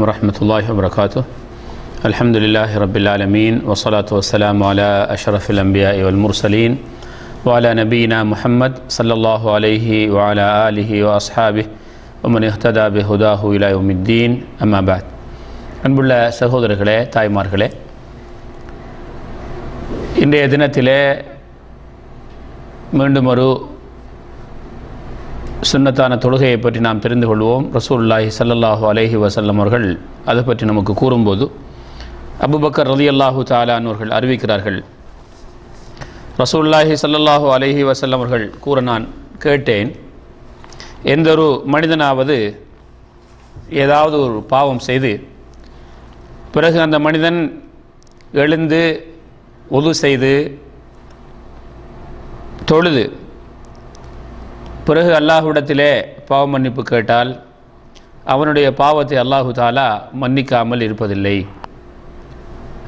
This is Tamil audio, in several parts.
ورحمة الله وبركاته. الحمد لله رب العالمين والصلاة والسلام على أشرف الأنبياء والمرسلين وعلى نبينا محمد صلى الله عليه وعلى آله وأصحابه ومن اهتدى بهداه إلى يوم الدين. أما بعد. அன்புள்ள சகோதரர்களே, தாய்மார்களே, இன்றைய தினத்திலே மீண்டும் ஒரு சுன்னத்தான தொழுகையை பற்றி நாம் தெரிந்து கொள்வோம். ரசூலுல்லாஹி ஸல்லல்லாஹு அலைஹி வஸல்லம் அவர்கள் அதை பற்றி நமக்கு கூறும்போது அபூபக்கர் ரலியல்லாஹு தஆலா அவர்கள் அறிவிக்கிறார்கள், ரசூலுல்லாஹி ஸல்லல்லாஹு அலைஹி வஸல்லம் அவர்கள் கூற நான் கேட்டேன், எந்த ஒரு மனிதனாவது ஏதாவது ஒரு பாவம் செய்து பிறகு அந்த மனிதன் எழுந்து உது செய்து தொழுது பிறகு அல்லாஹ்விடத்திலே பாவ மன்னிப்பு கேட்டால் அவனுடைய பாவத்தை அல்லாஹு தாலா மன்னிக்காமல் இருப்பதில்லை.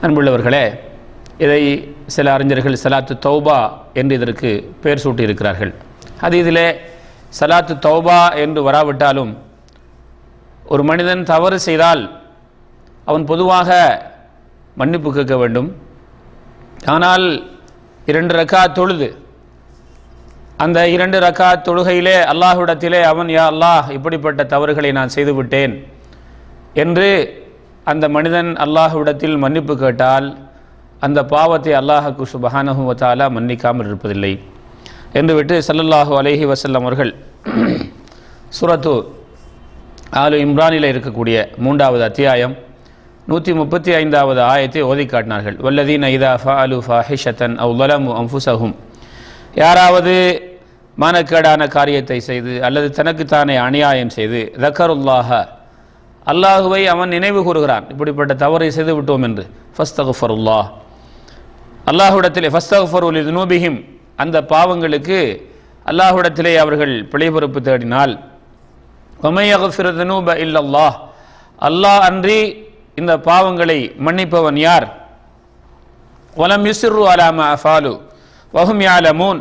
அன்புள்ளவர்களே, இதை சில அறிஞர்கள் சலாத்து தௌபா என்று இதற்கு பெயர் சூட்டியிருக்கிறார்கள். அது இதிலே சலாத்து தௌபா என்று வராவிட்டாலும் ஒரு மனிதன் தவறு செய்தால் அவன் பொதுவாக மன்னிப்பு கேட்க வேண்டும். ஆனால் 2 ரக்காத் தொழுது அந்த 2 ரக்காத் தொழுகையிலே அல்லாஹ்விடத்திலே அவன் யா அல்லாஹ், இப்படிப்பட்ட தவறுகளை நான் செய்துவிட்டேன் என்று அந்த மனிதன் அல்லாஹ்விடத்தில் மன்னிப்பு கேட்டால் அந்த பாவத்தை அல்லாஹ்வுக்கு சுப்ஹானஹு வ தஆலா மன்னிக்காமல் இருப்பதில்லை என்று விட்டு ஸல்லல்லாஹு அலைஹி வஸல்லம் அவர்கள் சூரத்து ஆலு இம்ரானில் இருக்கக்கூடிய 3வது அத்தியாயம் 135வது ஆயத்தை ஓதி காட்டினார்கள். வல்லதீன இதா ஃபஅலு ஃபாஹிஷத்தன் அவ் ஸலமு அன்ஃபுஸஹும், யாராவது மானக்கேடான காரியத்தை செய்து அல்லது தனக்குத்தானே அநியாயம் செய்து தக்கருல்லாஹ, அல்லாஹுவை அவன் நினைவு கூறுகிறான், இப்படிப்பட்ட தவறை செய்து விட்டோம் என்று, ஃபஸ்தக்ஃபிருல்லாஹ், அல்லாஹ்விடத்திலே ஃபஸ்தக்ஃபிரு லிதுனூபிஹிம், அந்த பாவங்களுக்கு அல்லாஹ்விடத்திலே அவர்கள் பிழை பொறுப்பு தேடினால், வமை யக்ஃபிரு ذுனூப இல்லல்லாஹ், அல்லாஹ் அன்றி இந்த பாவங்களை மன்னிப்பவன் யார், வலம் யுஸ்ரு அலா மா அஃபாலு வஹும் யஅலமூன்,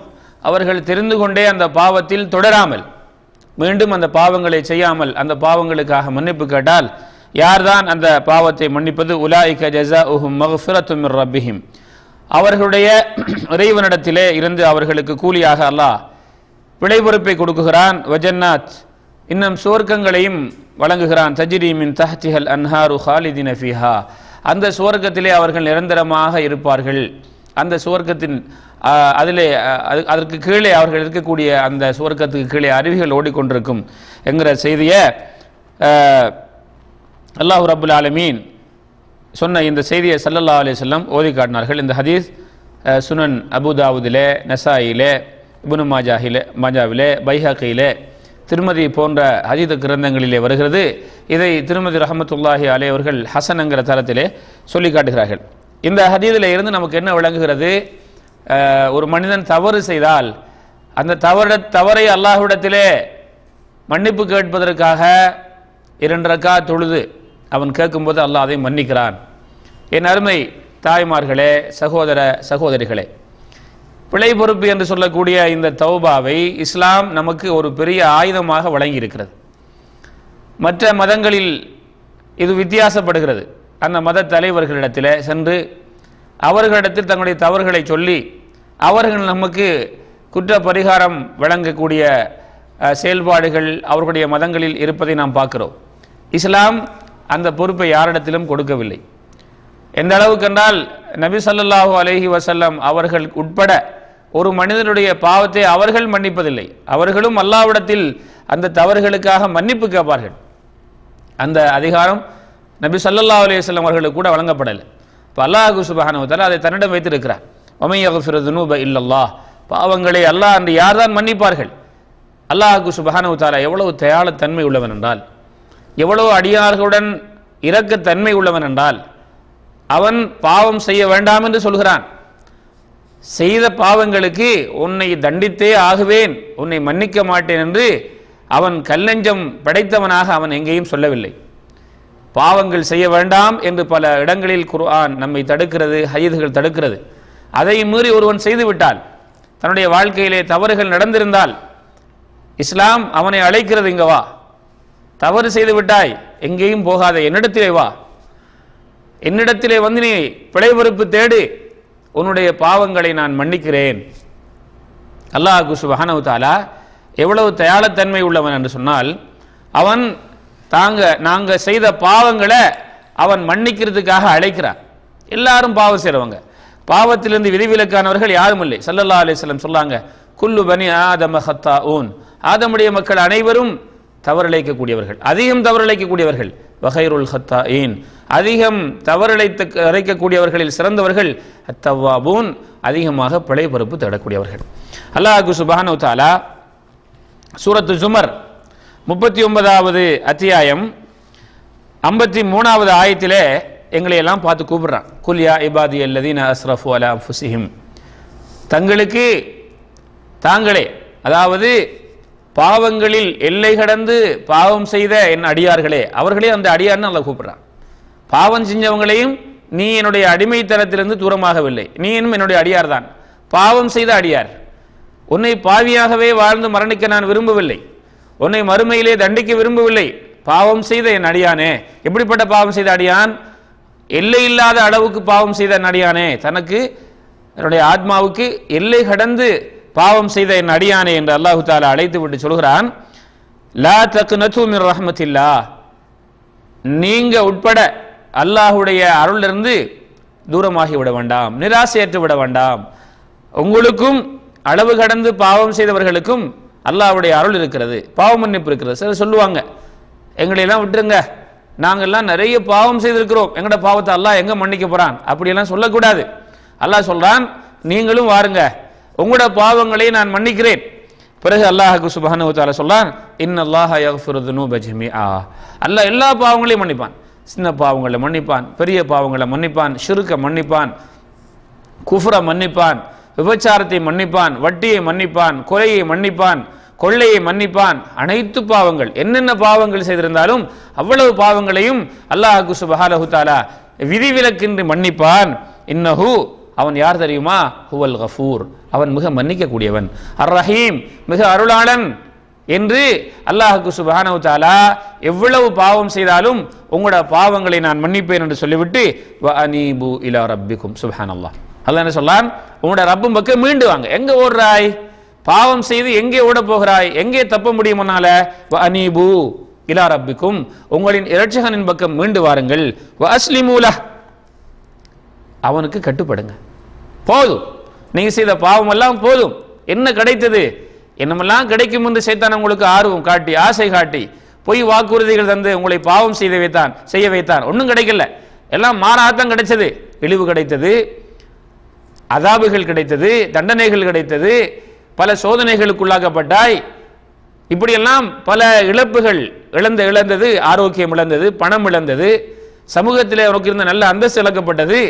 அவர்கள் தெரிந்து கொண்டே அந்த பாவத்தில் தொடராமல் மீண்டும் அந்த பாவங்களை செய்யாமல் அந்த பாவங்களுக்காக மன்னிப்பு கேட்டால் யார்தான் அந்த பாவத்தை மன்னிப்பது, உலாயிக ஜஸாஉஹும் மக்ஃபிரத்தும் மிர் ரப்பிஹிம், அவர்களுடைய இறைவனிடத்திலே இருந்து அவர்களுக்கு கூலியாக அல்லாஹ் பிழை பொறுப்பை கொடுக்குகிறான், வஜன்னாத், இன்னும் சுவர்க்கங்களையும் வழங்குகிறான், தஜ்ரி மின் தஹ்திஹல் அன்ஹாரு ஹாலிதின ஃபீஹா, அந்த சுவர்க்கத்திலே அவர்கள் நிரந்தரமாக இருப்பார்கள், அந்த சுவர்க்கத்தின் அதிலே அதற்கு கீழே அவர்கள் இருக்கக்கூடிய அந்த சுவர்க்கத்துக்கு கீழே அருவிகள் ஓடிக்கொண்டிருக்கும் என்கிற செய்தியை அல்லாஹ் ரப்புல் ஆலமீன் சொன்ன இந்த செய்தியை ஸல்லல்லாஹு அலைஹி வஸல்லம் ஓதி காட்டினார்கள். இந்த ஹதீஸ் சுனன் அபூதாவுதிலே, நசாயிலே, இப்னு மாஜாவிலே, பைஹகியிலே, திருமதி போன்ற ஹதீஸ் கிரந்தங்களிலே வருகிறது. இதை திருமதி ரஹமத்துல்லாஹி அலைஹி அவர்கள் ஹசன் என்கிற தரத்திலே சொல்லி காட்டுகிறார்கள். இந்த ஹதீஸில் இருந்து நமக்கு என்ன விளங்குகிறது, ஒரு மனிதன் தவறு செய்தால் அந்த தவறை அல்லாஹ்விடத்திலே மன்னிப்பு கேட்பதற்காக 2 ரக்காத் தொழுது அவன் கேட்கும்போது அல்லாஹ் அதை மன்னிக்கிறான். என் அருமை தாய்மார்களே, சகோதர சகோதரிகளே, பிழை பொறுப்பு என்று சொல்லக்கூடிய இந்த தௌபாவை இஸ்லாம் நமக்கு ஒரு பெரிய ஆயுதமாக வழங்கியிருக்கிறது. மற்ற மதங்களில் இது வித்தியாசப்படுகிறது. அந்த மத தலைவர்களிடத்தில் சென்று அவர்களிடத்தில் தங்களுடைய தவறுகளை சொல்லி அவர்கள் நமக்கு குற்ற பரிகாரம் வழங்கக்கூடிய செயல்பாடுகள் அவர்களுடைய மதங்களில் இருப்பதை நாம் பார்க்கிறோம். இஸ்லாம் அந்த பொறுப்பை யாரிடத்திலும் கொடுக்கவில்லை. எந்த அளவுக்கு என்றால் நபி ஸல்லல்லாஹு அலைஹி வஸல்லம் அவர்கள் உட்பட ஒரு மனிதனுடைய பாவத்தை அவர்கள் மன்னிப்பதில்லை, அவர்களும் அல்லாஹ்விடத்தில் அந்த தவறுகளுக்காக மன்னிப்பு கேட்பார்கள். அந்த அதிகாரம் நபி ஸல்லல்லாஹு அலைஹி வஸல்லம் அவர்களுக்கு கூட வழங்கப்படலை. இப்போ அல்லாஹ் சுப்ஹானஹு வ தஆலா அதை தன்னிடம் வைத்திருக்கிறார். வமை யக்ஃபிரு ذுனூப இல்லல்லாஹ், பாவங்களை அல்லாஹ் அன்று யார்தான் மன்னிப்பார்கள். அல்லாஹ் சுப்ஹானஹு வ தஆலா எவ்வளவு தயாளத்தன்மை உள்ளவன் என்றால், எவ்வளவு அடியார்களுடன் இரக்கத்தன்மை உள்ளவன் என்றால், அவன் பாவம் செய்ய வேண்டாம் என்று சொல்கிறான். செய்த பாவங்களுக்கு உன்னை தண்டித்தே ஆகுவேன், உன்னை மன்னிக்க மாட்டேன் என்று அவன் கல்லஞ்சம் படைத்தவனாக அவன் எங்கேயும் சொல்லவில்லை. பாவங்கள் செய்ய வேண்டாம் என்று பல இடங்களில் குர்ஆன் நம்மை தடுக்கிறது, ஹதீஸ்கள் தடுக்கிறது. அதை மீறி ஒருவன் செய்துவிட்டால், தன்னுடைய வாழ்க்கையிலே தவறுகள் நடந்திருந்தால் இஸ்லாம் அவனை அழைக்கிறது, இங்க வா, தவறு செய்து விட்டாய், எங்கேயும் போகாத, என்னிடத்திலே வா, என்னிடத்திலே வந்து நீ பிழை பொறுப்பு தேடு, உன்னுடைய பாவங்களை நான் மன்னிக்கிறேன். அல்லாஹ் சுப்ஹானஹு வ தஆலா எவ்வளவு தயாளத்தன்மை உள்ளவன் என்று சொன்னால், அவன் நாங்க செய்த பாவங்களை அவன் மன்னிக்கிறதுக்காக அழைக்கிறான். எல்லாரும் பாவம் செய்றவங்க, பாவத்திலிருந்து விதிவிலக்கானவர்கள் யாரும் இல்லை. ஸல்லல்லாஹு அலைஹி வஸல்லம் சொன்னாங்க, குல்லு பனி ஆதம ஹத்தாஊன், ஆதமுடைய மக்கள் அனைவரும் தவறிழைக்கக்கூடியவர்கள், அதிகம் தவறிழைக்கக்கூடியவர்கள். வகைருல் ஹத்தாயின், அதிகம் தவறிழைக்கக்கூடியவர்களில் சிறந்தவர்கள் அத்தவ்வாபூன், அதிகமாக பிழை பொறுப்பு தேடக்கூடியவர்கள். அல்லாஹ் சுப்ஹானஹு வ தஆலா சூரத்து ஜுமர் 39வது அத்தியாயம் 53வது ஆயத்திலே எங்களை எல்லாம் பார்த்து கூப்பிடுறான். குல் யா இபாதி அல்லதீன அஸ்ரஃபு அலா அன்ஃபுஸிஹிம், தங்களுக்கு தாங்களே, அதாவது பாவங்களில் எல்லை கடந்து பாவம் செய்த என் அடியார்களே, அவர்களே அந்த அடியார்னு அல்லாஹ் கூப்பிடுறான். பாவம் செஞ்சவங்களையும் நீ என்னுடைய அடிமைத்தனத்திலிருந்து தூரமாகவில்லை, நீ இன்னும் என்னுடைய அடியார் தான், பாவம் செய்த அடியார். உன்னை பாவியாகவே வாழ்ந்து மரணிக்க நான் விரும்பவில்லை, உன்னை மறுமையிலே தண்டிக்க விரும்பவில்லை, பாவம் செய்த என் அடியானே. எப்படிப்பட்ட பாவம் செய்த அடியான்? எல்லை இல்லாத அளவுக்கு பாவம் செய்த என் அடியானே, தனக்கு என்னுடைய ஆத்மாவுக்கு எல்லை கடந்து பாவம் செய்த என் அடியானே என்று அல்லாஹு தஆலா அழைத்து விட்டு சொல்கிறான், லா தக்னது மின் ரஹ்மத்தில்லாஹ், நீங்க உட்பட அல்லாஹுடைய அருளிலிருந்து தூரமாகி விட வேண்டாம், நிராசையற்று விட வேண்டாம். உங்களுக்கும் அளவு கடந்து பாவம் செய்தவர்களுக்கும் அல்லாஹ்வுடைய அருள் இருக்கிறது, பாவ மன்னிப்பு இருக்கிறது. சிலர் சொல்லுவாங்க, எங்களையெல்லாம் விட்டுருங்க, நாங்கள்லாம் நிறைய பாவம் செய்திருக்கிறோம், எங்கட பாவத்தை அல்லாஹ் எங்க மன்னிக்க போறான், அப்படியெல்லாம் சொல்லக்கூடாது. அல்லாஹ் சொல்றான், நீங்களும் வாருங்க, உங்களோட பாவங்களை நான் மன்னிக்கிறேன். பிறகு அல்லாஹ் சுப்ஹானஹு வ தஆலா சொல்றான், இன்னல்லாஹ யக்ஃபிரு ذுனூப ஜமீஆ, அல்லாஹ் எல்லா பாவங்களையும் மன்னிப்பான். சின்ன பாவங்களை மன்னிப்பான், பெரிய பாவங்களை மன்னிப்பான், ஷிர்க மன்னிப்பான், குஃப்ர மன்னிப்பான், விபச்சாரத்தை மன்னிப்பான், வட்டியை மன்னிப்பான், கொலையை மன்னிப்பான், கொள்ளையை மன்னிப்பான். அனைத்து பாவங்கள், என்னென்ன பாவங்கள் செய்திருந்தாலும் அவ்வளவு பாவங்களையும் அல்லாஹ் சுப்ஹானஹு வ தஆலா விதிவிலக்கின்றி மன்னிப்பான். இன்னஹு, அவன் யார் தெரியுமா? ஹுவல் கஃபூர், அவன் மிக மன்னிக்க கூடியவன். அர் ரஹீம், மிக அருளாளன் என்று அல்லாஹ் சுப்ஹானஹு வ தஆலா எவ்வளவு பாவம் செய்தாலும் உங்களோட பாவங்களை நான் மன்னிப்பேன் என்று சொல்லிவிட்டு வ அனீபு இலா ரப்பிக்கும், சுப்ஹானல்லாஹ், அல்லாஹ் என்ன சொல்றான்? உங்களோட ரப்பு பக்கம் மீண்டு வாங்க. எங்க ஓடுறாய்? பாவம் செய்து எங்கே ஓட போகிறாய்? எங்கே தப்ப முடியுமனால? வ அனீபு இலா ரப்பிக்கும், உங்களின் இரட்சகனின் பக்கம் மீண்டு வாருங்கள். வ அஸ்லிமூ லஹ், அவனுக்கு கட்டுப்படுங்க. போதும், நீங்க செய்த பாவம் எல்லாம் போதும். என்ன கிடைத்தது? என்னமெல்லாம் கிடைக்கும் என்று சைத்தான் உங்களுக்கு ஆர்வம் காட்டி, ஆசை காட்டி, பொய் வாக்குறுதிகள் தந்து உங்களை பாவம் செய்ய வைத்தான். ஒன்றும் கிடைக்கல, எல்லாம் மாறாத்தான் கிடைச்சது. இழிவு கிடைத்தது, அதாபுகள் கிடைத்தது, தண்டனைகள் கிடைத்தது, பல சோதனைகளுக்குள்ளாக்கப்பட்டாய். இப்படியெல்லாம் பல இழப்புகள் இழந்தது, ஆரோக்கியம் இழந்தது, பணம் இழந்தது, சமூகத்திலே உனக்கு இருந்த நல்ல அந்தஸ்து இழக்கப்பட்டது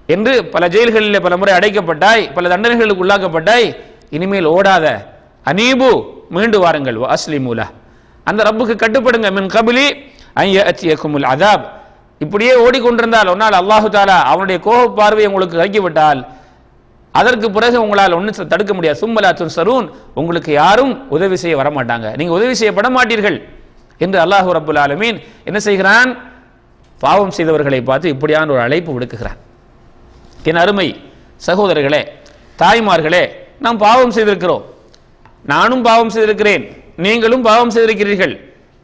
என்று பல ஜெயில்களில் பல முறை அடைக்கப்பட்டாய், பல தண்டனைகளுக்கு உள்ளாக்கப்பட்டாய். இனிமேல் ஓடாத, அனீபு, மீண்டு வாருங்கள். அஸ்லிமூ லஹ், அந்த ரப்புக்கு கட்டுப்படுங்க. மின் கபிலி அன் யஅத்தியகுமுல் அஸாப், இப்படியே ஓடிக்கொண்டிருந்தால் ஒன்னால் அல்லாஹு தஆலா அவனுடைய கோப பார்வையை உங்களுக்கு இறக்கிவிட்டால் அதற்கு பிறகு உங்களால் ஒன்றும் தடுக்க முடியாது. சும்மலா துன்சரூன், உங்களுக்கு யாரும் உதவி செய்ய வரமாட்டாங்க, நீங்க உதவி செய்யப்பட மாட்டீர்கள் என்று அல்லாஹ் ரப்புல் ஆலமீன் என்ன செய்கிறான்? பாவம் செய்தவர்களை பார்த்து இப்படியான ஒரு அழைப்பு விடுக்குகிறான். என் அருமை சகோதரர்களே, தாய்மார்களே, நாம் பாவம் செய்திருக்கிறோம், நானும் பாவம் செய்திருக்கிறேன், நீங்களும் பாவம் செய்திருக்கிறீர்கள்.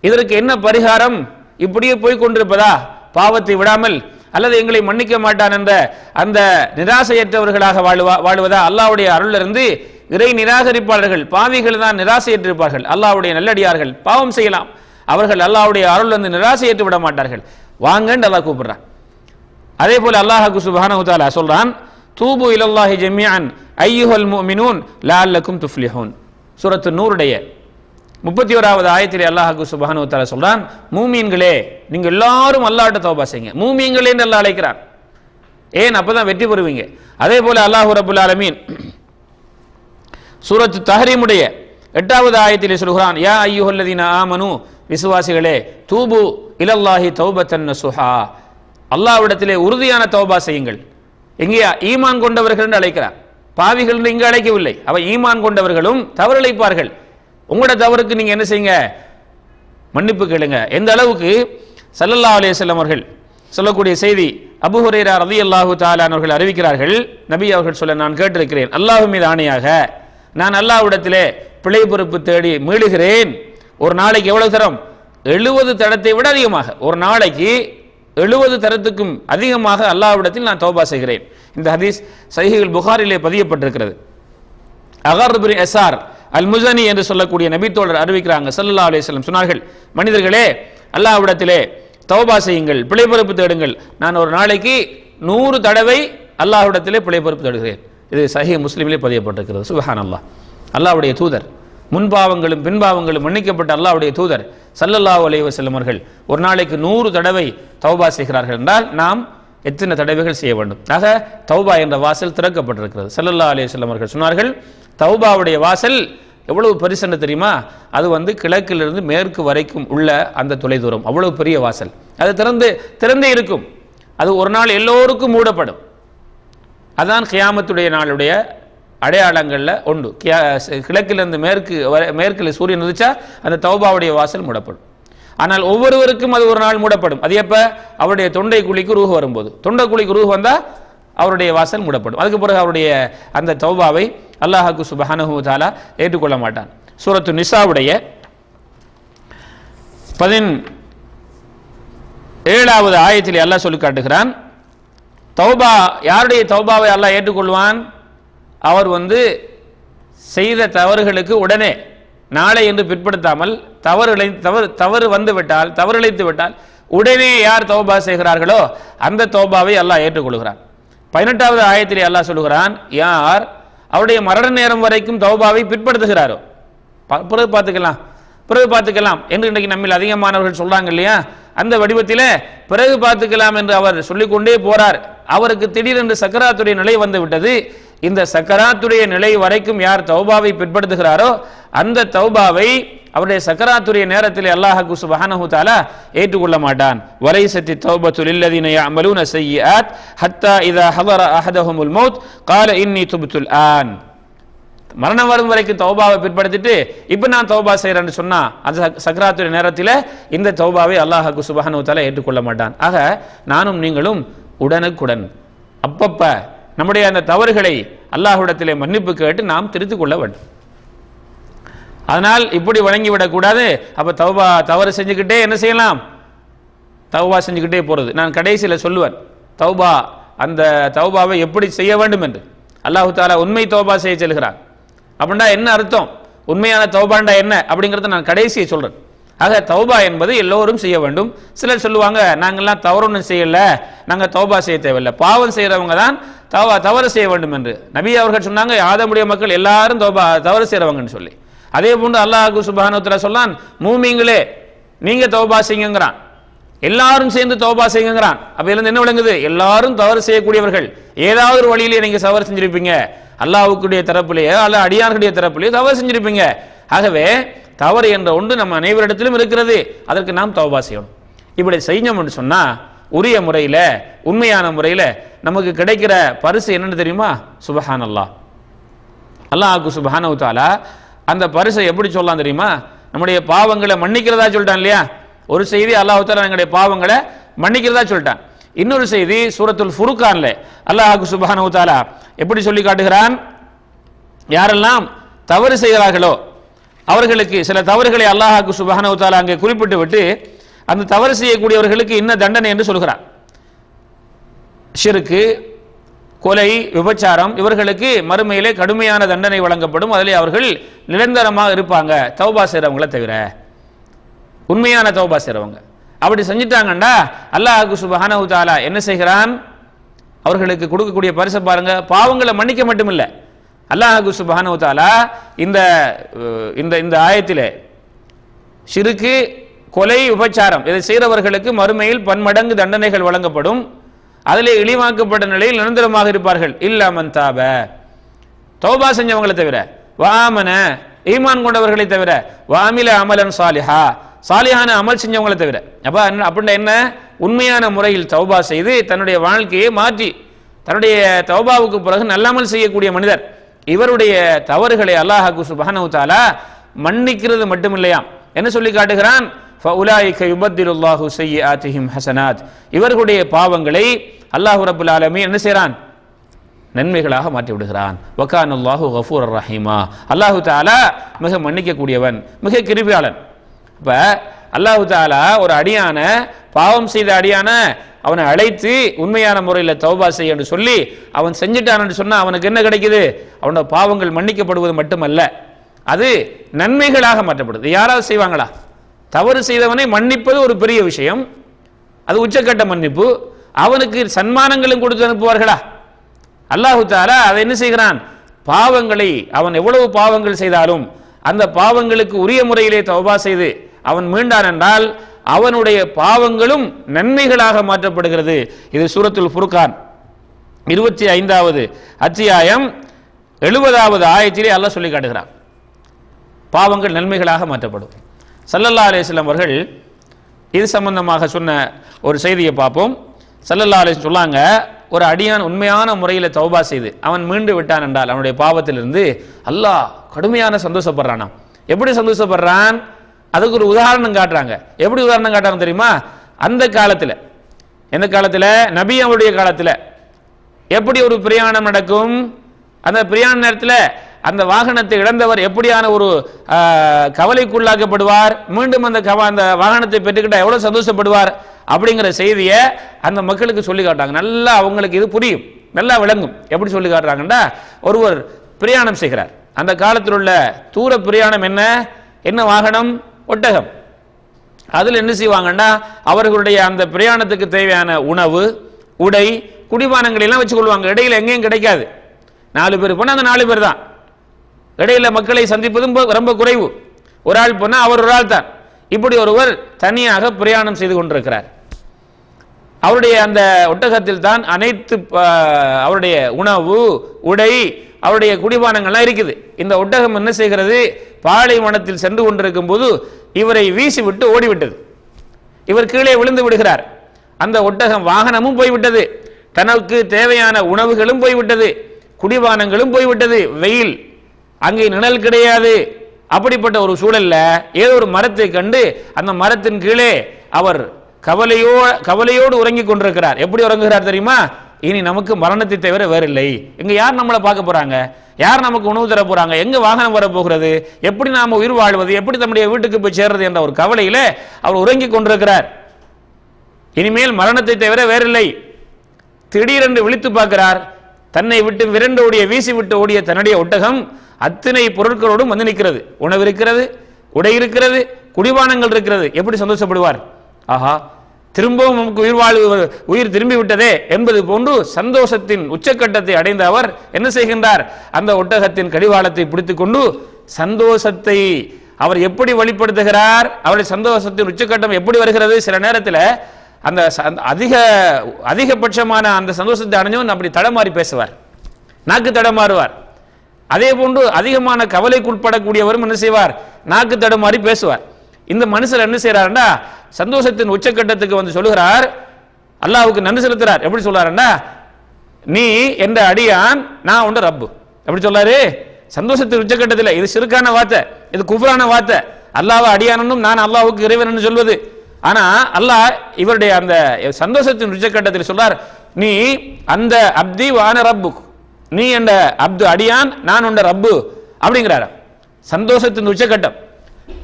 இதற்கு என்ன பரிகாரம்? இப்படியே போய் கொண்டிருப்பதா? பாவத்தை விடாமல், அல்லது எங்களை மன்னிக்க மாட்டான் என்ற அந்த நிராசையற்றவர்களாக வாழுவதா? அல்லாஹ்வுடைய அருளிலிருந்து இறை நிராகரிப்பாளர்கள், பாவிகள் தான் நிராசையற்றிருப்பார்கள். அல்லாஹ்வுடைய நல்லடியார்கள் பாவம் செய்யலாம், அவர்கள் அல்லாஹ்வுடைய அருளிலிருந்து நிராசையற்று விட மாட்டார்கள். வாங்கன்னு அல்லாஹ் கூப்பிடுறான். அதே போல அல்லாஹ் சுப்ஹானஹு வ தஆலா சொல்றான், தூபு இலல்லாஹி ஜமீஅன் அய்யுஹல் முஃமினூன் லஅல்லக்கும் துஃப்லிஹூன். சூரத்து நூருடைய 31வது ஆயத்திலே அல்லாஹ் சுப்ஹானஹு வ தஆலா சொல்றான், மூமீன்களே, நீங்க எல்லாரும் அல்லாஹ்ட்ட தௌபா செய்யுங்க. மூமீன்களே என்று அல்லாஹ் அழைக்கிறான். ஏன்? அப்பதான் வெற்றி பெறுவீங்க. அதே போல அல்லாஹ் ரப்புல் ஆலமீன் சூரத்து தஹ்ரீமுடைய 8வது ஆயத்திலே சொல்கிறான், யா அய்யுஹல்லதீன ஆமனு, விசுவாசிகளே, தூபு இலல்லாஹி தௌபத்தன் நஸுஹா, அல்லாஹ்விடத்திலே உறுதியான தௌபா செய்யுங்கள். எங்கே? ஈமான் கொண்டவர்கள் என்று அழைக்கிறார். பாவிகள் என்று இங்கு அழைக்கவில்லை. அவ ஈமான் கொண்டவர்களும் தவறிழைப்பார்கள். உங்களோட தவறுக்கு நீங்க என்ன செய்யுங்க? மன்னிப்பு கேளுங்க. எந்த அளவுக்கு ஸல்லல்லாஹு அலைஹி வஸல்லம் அவர்கள் சொல்லக்கூடிய செய்தி, அபூ ஹுரைரா ரலியல்லாஹு தஆலா அவர்கள் அறிவிக்கிறார்கள், நபி அவர்கள் சொல்ல நான் கேட்டிருக்கிறேன், அல்லாஹ் மீது ஆணையாக நான் அல்லாஹ்விடத்திலே பிழை பொறுப்பு தேடி மீளுகிறேன். ஒரு நாளைக்கு எவ்வளவு தரம்? 70 தரத்தை விட அதிகமாக, ஒரு நாளைக்கு 70 தரத்துக்கும் அதிகமாக அல்லாஹ்விடத்தில் நான் தௌபா செய்கிறேன். இந்த ஹதீஸ் சஹீஹுல் புகாரிலே பதியப்பட்டிருக்கிறது. அகர் பின் அஸார் அல் முஸனி என்று சொல்லக்கூடிய நபித்தோழர் அறிவிக்கிறாங்க, ஸல்லல்லாஹு அலைஹி வஸல்லம் சொன்னார்கள், மனிதர்களே அல்லாஹ்விடத்திலே தௌபா செய்யுங்கள், பிழை பொறுப்பு தேடுங்கள். நான் ஒரு நாளைக்கு 100 தடவை அல்லாஹ்விடத்திலே பிழை பொறுப்பு தேடுகிறேன். இது சஹீஹ் முஸ்லிமிலே பதியப்பட்டிருக்கிறது. சுப்ஹானல்லாஹ். அல்லாஹ்வுடைய தூதர், முன்பாவங்களும் பின்பாவங்களும் மன்னிக்கப்பட்ட அல்லாஹ்வுடைய தூதர் ஸல்லல்லாஹு அலைஹி வஸல்லம் அவர்கள் ஒரு நாளைக்கு 100 தடவை தௌபா செய்கிறார்கள் என்றால் நாம் எத்தனை தடவைகள் செய்ய வேண்டும்? ஆக தௌபா என்ற வாசல் திறக்கப்பட்டிருக்கிறது. ஸல்லல்லாஹு அலைஹி வஸல்லம் அவர்கள் சொன்னார்கள், தௌபாவுடைய வாசல் எவ்வளவு பெருசுன்னு தெரியுமா? அது கிழக்கிலிருந்து மேற்கு வரைக்கும் உள்ள அந்த தொலைதூரம், அவ்வளவு பெரிய வாசல். அது திறந்தே இருக்கும். அது ஒரு நாள் எல்லோருக்கும் மூடப்படும். அதான் கியாமத்துடைய நாளுடைய அடையாளங்கள்ல ஒன்று. கிழக்கிலிருந்து மேற்கில் சூரியன் உதிச்சா அந்த தௌபாவுடைய வாசல் மூடப்படும். ஆனால் ஒவ்வொருவருக்கும் அது ஒரு நாள் மூடப்படும். அது எப்ப? அவருடைய தொண்டை குழிக்கு ரூஹ் வரும்போது. தொண்டை குழிக்கு ரூஹ் வந்தா அவருடைய வாசல் மூடப்படும். அதுக்கு பிறகு அவருடைய அந்த தௌபாவை அல்லாஹ்வுக்கு சுப்ஹானஹு வ தஆலா ஏற்றுக்கொள்ள மாட்டான். சூரத்து நிசாவுடைய 17வது ஆயத்திலே அல்லாஹ் சொல்லி காட்டுகிறான், தௌபா, யாருடைய தௌபாவை அல்லாஹ் ஏற்றுக்கொள்வான்? அவர் செய்த தவறுகளுக்கு உடனே, நாளை என்று பிற்படுத்தாமல், தவறு வந்து விட்டால், தவறிழைத்து விட்டால் உடனே யார் தௌபா செய்கிறார்களோ அந்த தௌபாவை அல்லாஹ் ஏற்றுக்கொள்கிறான். 18வது ஆயத்திலே அல்லாஹ் சொல்லுகிறான், யார் அவருடைய மரண நேரம் வரைக்கும் தௌபாவை பிற்படுத்துகிறாரோ, பிறகு பார்த்துக்கலாம் என்று இன்றைக்கு நம்மில் அதிகமானவர்கள் சொல்றாங்க இல்லையா, அந்த வடிவத்திலே பிறகு பார்த்துக்கலாம் என்று அவர் சொல்லிக்கொண்டே போறார். அவருக்கு திடீரென்று சக்கராத்துடைய நிலை வந்து விட்டது. இந்த சக்கராத்துடைய நிலை வரைக்கும் யார் தௌபாவை பிற்படுத்துகிறாரோ அந்த தௌபாவை அவருடைய சக்கராத்துடைய நேரத்தில் அல்லாஹ் சுப்ஹானஹு வ தஆலா ஏற்றுக்கொள்ள மாட்டான். வலைஸத்தி தௌபத்து லில்லதீன யஅமலூன ஸய்யிஆத் ஹத்தா இதா ஹதர அஹதஹுமுல் மௌத் قال இன்னி துப்துல் ஆன். மரணம் வரும் வரைக்கும் தௌபாவை பிற்படுத்திட்டு இப்ப நான் தௌபா செய்யறேன்னு சொன்னா அந்த சக்கராத்துடைய நேரத்தில் இந்த தௌபாவை அல்லாஹ் சுப்ஹானஹு வ தஆலா ஏற்றுக்கொள்ள மாட்டான். ஆக நானும் நீங்களும் உடனுக்குடன் அப்பப்ப நம்முடைய அந்த தவறுகளை அல்லாஹ்விடத்திலே மன்னிப்பு கேட்டு நாம் திருத்திக் கொள்ள வேண்டும். அதனால் இப்படி வழங்கிவிடக் கூடாது. அப்ப தவறு செஞ்சுக்கிட்டே என்ன செய்யலாம்? தௌபா செஞ்சுக்கிட்டே போறது. நான் கடைசியில் சொல்லுவேன் அந்த தௌபாவை எப்படி செய்ய வேண்டும் என்று. அல்லாஹ் தஆலா உண்மை தௌபா செய்ய சொல்கிறான். அப்படின்னா என்ன அர்த்தம்? உண்மையான தௌபாண்டா என்ன அப்படிங்கறத நான் கடைசியை சொல்றேன். ஆக தௌபா என்பது எல்லோரும் செய்ய வேண்டும். சிலர் சொல்லுவாங்க, நாங்கள்லாம் தவறு ஒன்றும் செய்யல, நாங்க தௌபா செய்ய தேவையில்லை, பாவம் செய்யறவங்க தான் தவறு செய்ய வேண்டும் என்று நபி அவர்கள் சொன்னாங்க. ஆதமுடைய மக்கள் எல்லாரும் தவறு செய்யறவங்கன்னு சொல்லி. அதே போன்று அல்லாஹ் சுப்ஹானஹு வ தஆலா சொன்னான், மூமின்களே நீங்க தௌபா செய்யுங்கறான், எல்லாரும் சேர்ந்து தௌபா செய்யுங்கறான். அப்ப இதுல என்ன விளங்குது? எல்லாரும் தவறு செய்யக்கூடியவர்கள். ஏதாவது ஒரு வழியிலே நீங்க தவறு செஞ்சிருப்பீங்க, அல்லாஹ்வுடைய தரப்பிலேயே அல்ல அடியார்களுடைய தரப்பிலேயே தவறு செஞ்சிருப்பீங்க. ஆகவே தவறு என்ற ஒன்று நம்ம அனைவரிடத்திலும் இருக்கிறது. அதற்கு நாம் தௌபா செய்யணும். இப்படி செய்யணும் என்று சொன்னா உரிய முறையில, உண்மையான முறையில நமக்கு கிடைக்கிற பரிசு என்னன்னு தெரியுமா? சுப்ஹானல்லாஹ். அல்லாஹ் சுப்ஹானஹு வ தஆலா அந்த பரிசை எப்படி சொல்லலாம் தெரியுமா? நம்முடைய பாவங்களை மன்னிக்கிறதா சொல்லிட்டான் இல்லையா? ஒரு செய்தி அல்லாஹ் தஆலா நம்முடைய பாவங்களை மன்னிக்கிறதா சொல்லிட்டான். இன்னொரு செய்தி சூரத்துல் ஃபுர்கான்ல அல்லாஹ் சுப்ஹானஹு வ தஆலா எப்படி சொல்லி காட்டுகிறான்? யாரெல்லாம் தவறு செய்கிறார்களோ அவர்களுக்கு சில தவறுகளை அல்லாஹ் சுப்ஹானஹு வ தஆலா அங்கே குறிப்பிட்டு விட்டு அந்த தவறு செய்யக்கூடியவர்களுக்கு என்ன தண்டனை என்று சொல்கிறான். ஷிர்க், கொலை, விபச்சாரம், இவர்களுக்கு மறுமையிலே கடுமையான தண்டனை வழங்கப்படும். அதிலே அவர்கள் நிரந்தரமாக இருப்பாங்க, தௌபா செய்றவங்களை தவிர. உண்மையான தௌபா செய்றவங்க அப்படி செஞ்சிட்டாங்கண்டா அல்லாஹ் சுப்ஹானஹு வ தஆலா என்ன செய்கிறான்? அவர்களுக்கு கொடுக்கக்கூடிய பரிசு பாருங்க, பாவங்களை மன்னிக்க மட்டுமில்லை, அல்லாஹ் சுப்ஹானஹு வ தஆலா இந்த ஆயத்திலே ஷிர்க், கொலை, விபச்சாரம் இதை செய்கிறவர்களுக்கு மறுமையில் பன்மடங்கு தண்டனைகள் வழங்கப்படும். அதிலே இழிவாக்கப்பட்ட நிலையில் நிரந்தரமாக இருப்பார்கள். இல்லா மன் தாப, தௌபா செஞ்சவங்களை தவிர, வாமன ஈமான் கொண்டவர்களை தவிர, வாமில அமலன் சாலிஹா சாலிஹான அமல் செஞ்சவங்களை தவிர. அப்படின்னா என்ன? உண்மையான முறையில் தௌபா செய்து தன்னுடைய வாழ்க்கையை மாற்றி தன்னுடைய தௌபாவுக்கு பிறகு நல்லமல் செய்யக்கூடிய மனிதர், இவருடைய தவறுகளை அல்லாஹ் சுப்ஹானஹு வ தஆலா மன்னிக்கிறது மட்டுமில்லையாம். என்ன சொல்லி காட்டுகிறான்? ஃபஉலாயிக யுபத்திலுல்லாஹு ஸய்யிஆத்திஹிம் ஹஸனாத். இவர்களுடைய பாவங்களை அல்லாஹ் ரப்பல் ஆலமீன் என்ன செய்றான்? நன்மைகளாக மாற்றி விடுகிறான். வகானல்லாஹு கஃபூரர் ரஹீமா. அல்லாஹு தஆலா மிக மன்னிக்க கூடியவன், மிக கிருபையாளன். அப்ப அல்லாஹு தஆலா ஒரு அடியான, பாவம் செய்த அடியான அவனை அழைத்து உண்மையான முறையில் தௌபா செய்ய என்று சொல்லி அவன் செஞ்சிட்டான் என்று சொன்னா அவனுக்கு என்ன கிடைக்குது? அவனோட பாவங்கள் மன்னிக்கப்படுவது மட்டுமல்ல, அது நன்மைகளாக மாற்றப்படுது. யாராவது செய்வாங்களா? தவறு செய்தவனை மன்னிப்பது ஒரு பெரிய விஷயம், அது உச்சக்கட்ட மன்னிப்பு. அவனுக்கு சன்மானங்களும் கொடுத்து அனுப்புவார்களா? அல்லாஹு தஆலா அதை என்ன செய்கிறான்? பாவங்களை, அவன் எவ்வளவு பாவங்கள் செய்தாலும் அந்த பாவங்களுக்கு உரிய முறையிலே தௌபா செய்து அவன் மீண்டான் என்றால் அவனுடைய பாவங்களும் நன்மைகளாக மாற்றப்படுகிறது. இது சூரத்துல் ஃபுர்கான் 25வது அத்தியாயம் 70வது ஆயத்திலே அல்லாஹ் சொல்லி காட்டுகிறான், பாவங்கள் நன்மைகளாக மாற்றப்படும். ஸல்லல்லாஹு அலைஹி வஸல்லம் அவர்கள் இது சம்பந்தமாக சொன்ன ஒரு செய்தியை பார்ப்போம். ஸல்லல்லாஹு அலைஹி வஸல்லம் சொன்னாங்க, ஒரு அடியான் உண்மையான முறையில் தௌபா செய்து அவன் மீண்டு விட்டான் என்றால் அவனுடைய பாவத்திலிருந்து அல்லாஹ் கடுமையான சந்தோஷப்படுறானாம். எப்படி சந்தோஷப்படுறான்? அதுக்கு ஒரு உதாரணம் காட்டுறாங்க. எப்படி உதாரணம் காட்டுறாங்க தெரியுமா? அந்த காலத்தில், எந்த காலத்தில்? நபி அவருடைய காலத்தில் எப்படி ஒரு பிரயாணம் நடக்கும்? அந்த பிரயாண நேரத்தில் அந்த வாகனத்தை இழந்தவர் எப்படியான ஒரு கவலைக்குள்ளாக்கப்படுவார், மீண்டும் அந்த வாகனத்தை பெற்றுக்கிட்ட எவ்வளவு சந்தோஷப்படுவார் அப்படிங்கிற செய்தியை அந்த மக்களுக்கு சொல்லி காட்டாங்க. நல்லா அவங்களுக்கு இது புரியும், நல்லா விளங்கும். எப்படி சொல்லி காட்டுறாங்கன்னா, ஒருவர் பிரயாணம் செய்கிறார். அந்த காலத்தில் உள்ள தூர பிரயாணம் என்ன வாகனம்? ஒட்டகம். அதில் என்ன செய்வாங்கன்னா, அவர்களுடைய அந்த பிரயாணத்துக்கு தேவையான உணவு, உடை, குடிபானங்கள் எல்லாம் வச்சுக்கொள்வாங்க. இடையில எங்கேயும் கிடைக்காது. 4 பேர் போனால் அந்த 4 பேர் தான். இடையில மக்களை சந்திப்பதும் ரொம்ப குறைவு. ஒரு ஆள் போனால் அவர் ஒரு ஆள் தான். இப்படி ஒருவர் தனியாக பிரயாணம் செய்து கொண்டிருக்கிறார். அவருடைய அந்த ஒட்டகத்தில் தான் அனைத்து அவருடைய உணவு, உடை, அவருடைய குடிபானங்கள்லாம் இருக்குது. இந்த ஒட்டகம் என்ன செய்கிறது? பாலைவனத்தில் சென்று கொண்டிருக்கும் போது இவரை வீசி விட்டு ஓடிவிட்டது. இவர் கீழே விழுந்து விடுகிறார். அந்த ஒட்டகம் வாகனமும் போய்விட்டது, தனக்கு தேவையான உணவுகளும் போய்விட்டது, குடிபானங்களும் போய்விட்டது. வெயில், அங்கே நிழல் கிடையாது. அப்படிப்பட்ட ஒரு சூழல்ல ஏதோ ஒரு மரத்தை கண்டு அந்த மரத்தின் கீழே அவர் கவலையோடு உறங்கிக் கொண்டிருக்கிறார். எப்படி உறங்குகிறார் தெரியுமா? இனி நமக்கு மரணத்தை தவிர வேறில்லை. இங்க யார் நம்மளை பார்க்க போறாங்க? யார் நமக்கு உணவு தர போறாங்க? எங்க வாகனம் வரப்போகிறது? எப்படி நாம உயிர் வாழ்வது? எப்படி நம்முடைய வீட்டுக்கு போய் சேர்றது என்ற ஒரு கவலையில அவர் உறங்கிக் கொண்டிருக்கிறார். இனிமேல் மரணத்தை தவிர வேறில்லை. திடீரென்று விழித்து பார்க்கிறார். தன்னை விட்டு விரண்டு ஓடிய, வீசி விட்டு ஓடிய தன்னுடைய ஒட்டகம் அத்தனை பொருட்களோடும் வந்து நிற்கிறது. உணவு இருக்கிறது, உடை இருக்கிறது, குடிபானங்கள் இருக்கிறது. எப்படி சந்தோஷப்படுவார்? ஆஹா, திரும்பவும் நமக்கு உயிர் திரும்பி விட்டதே என்பது போன்று சந்தோஷத்தின் உச்சக்கட்டத்தை அடைந்த அவர் என்ன செய்கின்றார்? அந்த ஒட்டகத்தின் கடிவாளத்தை பிடித்துக் கொண்டு சந்தோஷத்தை அவர் எப்படி வெளிப்படுத்துகிறார்? அவருடைய சந்தோஷத்தின் உச்சக்கட்டம் எப்படி வருகிறது? சில நேரத்தில் அந்த அதிகபட்சமான அந்த சந்தோஷத்தை அடைஞ்சவன் அப்படி தடமாறி பேசுவார், நாக்கு தடமாறுவார். அதே போன்று அதிகமான கவலைக்குட்படக்கூடியவரும் என்ன செய்வார்? நாக்கு தடமாறி பேசுவார். இந்த மனுஷர் என்ன செய்யறாருன்னா, சந்தோஷத்தின் உச்சக்கட்டத்துக்கு வந்து சொல்லுகிறார், அல்லாஹ்வுக்கு நன்றி செலுத்துறார். எப்படி சொல்றாருன்னா, நீ என்ற அடியான், நான் உண்ட ரப்பு. எப்படி சொல்றாரு? சந்தோஷத்தின் உச்சக்கட்டத்தில். இது சிறுக்கான வார்த்தை, இது குஃப்ரான வார்த்தை. அல்லாஹ்வை அடியானும் நான் அல்லாஹ்வுக்கு இறைவன் என்று சொல்வது. ஆனா அல்லாஹ் இவருடைய அந்த சந்தோஷத்தின் உச்சக்கட்டத்தில் சொல்றார், நீ அந்த அப்தி வான ரப்பு, நீ என்ற அப்து அடியான், நான் உண்ட ரப்பு அப்படிங்கிறார். சந்தோஷத்தின் உச்சக்கட்டம்.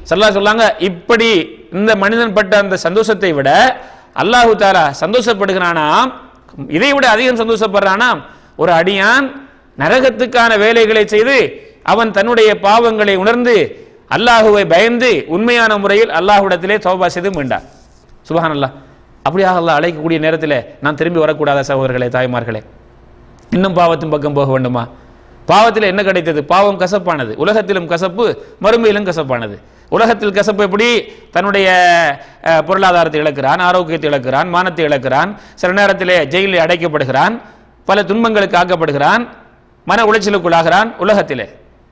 சொல்லாங்க, இப்படி இந்த மனிதன் பட்ட அந்த சந்தோஷத்தை விட அல்லாஹு தஆலா சந்தோஷப்படுகிறானாம், இதை விட அதிகம் சந்தோஷப்படுறானாம் ஒரு அடியான் நரகத்துக்கான வேலைகளை செய்து அவன் தன்னுடைய பாவங்களை உணர்ந்து அல்லாஹுவை பயந்து உண்மையான முறையில் அல்லாஹ்விடத்திலே தௌபா செய்து மீண்டான். சுப்ஹானல்லாஹ். அப்படியாக அல்லாஹ் அழைக்கக்கூடிய நேரத்தில் நான் திரும்பி வரக்கூடாத சகோதரர்களே, தாய்மார்களே, இன்னும் பாவத்தின் பக்கம் போக வேண்டுமா? பாவத்தில் என்ன கிடைத்தது? பாவம் கசப்பானது. உலகத்திலும் கசப்பு, மறுமையிலும் கசப்பானது. உலகத்தில் கசப்பு எப்படி? தன்னுடைய பொருளாதாரத்தை இழக்கிறான், ஆரோக்கியத்தை இழக்கிறான், மானத்தை இழக்கிறான், சில நேரத்திலே ஜெயிலில் அடைக்கப்படுகிறான், பல துன்பங்களுக்கு ஆக்கப்படுகிறான், மன உளைச்சலுக்குள்ளாகிறான் உலகத்திலே.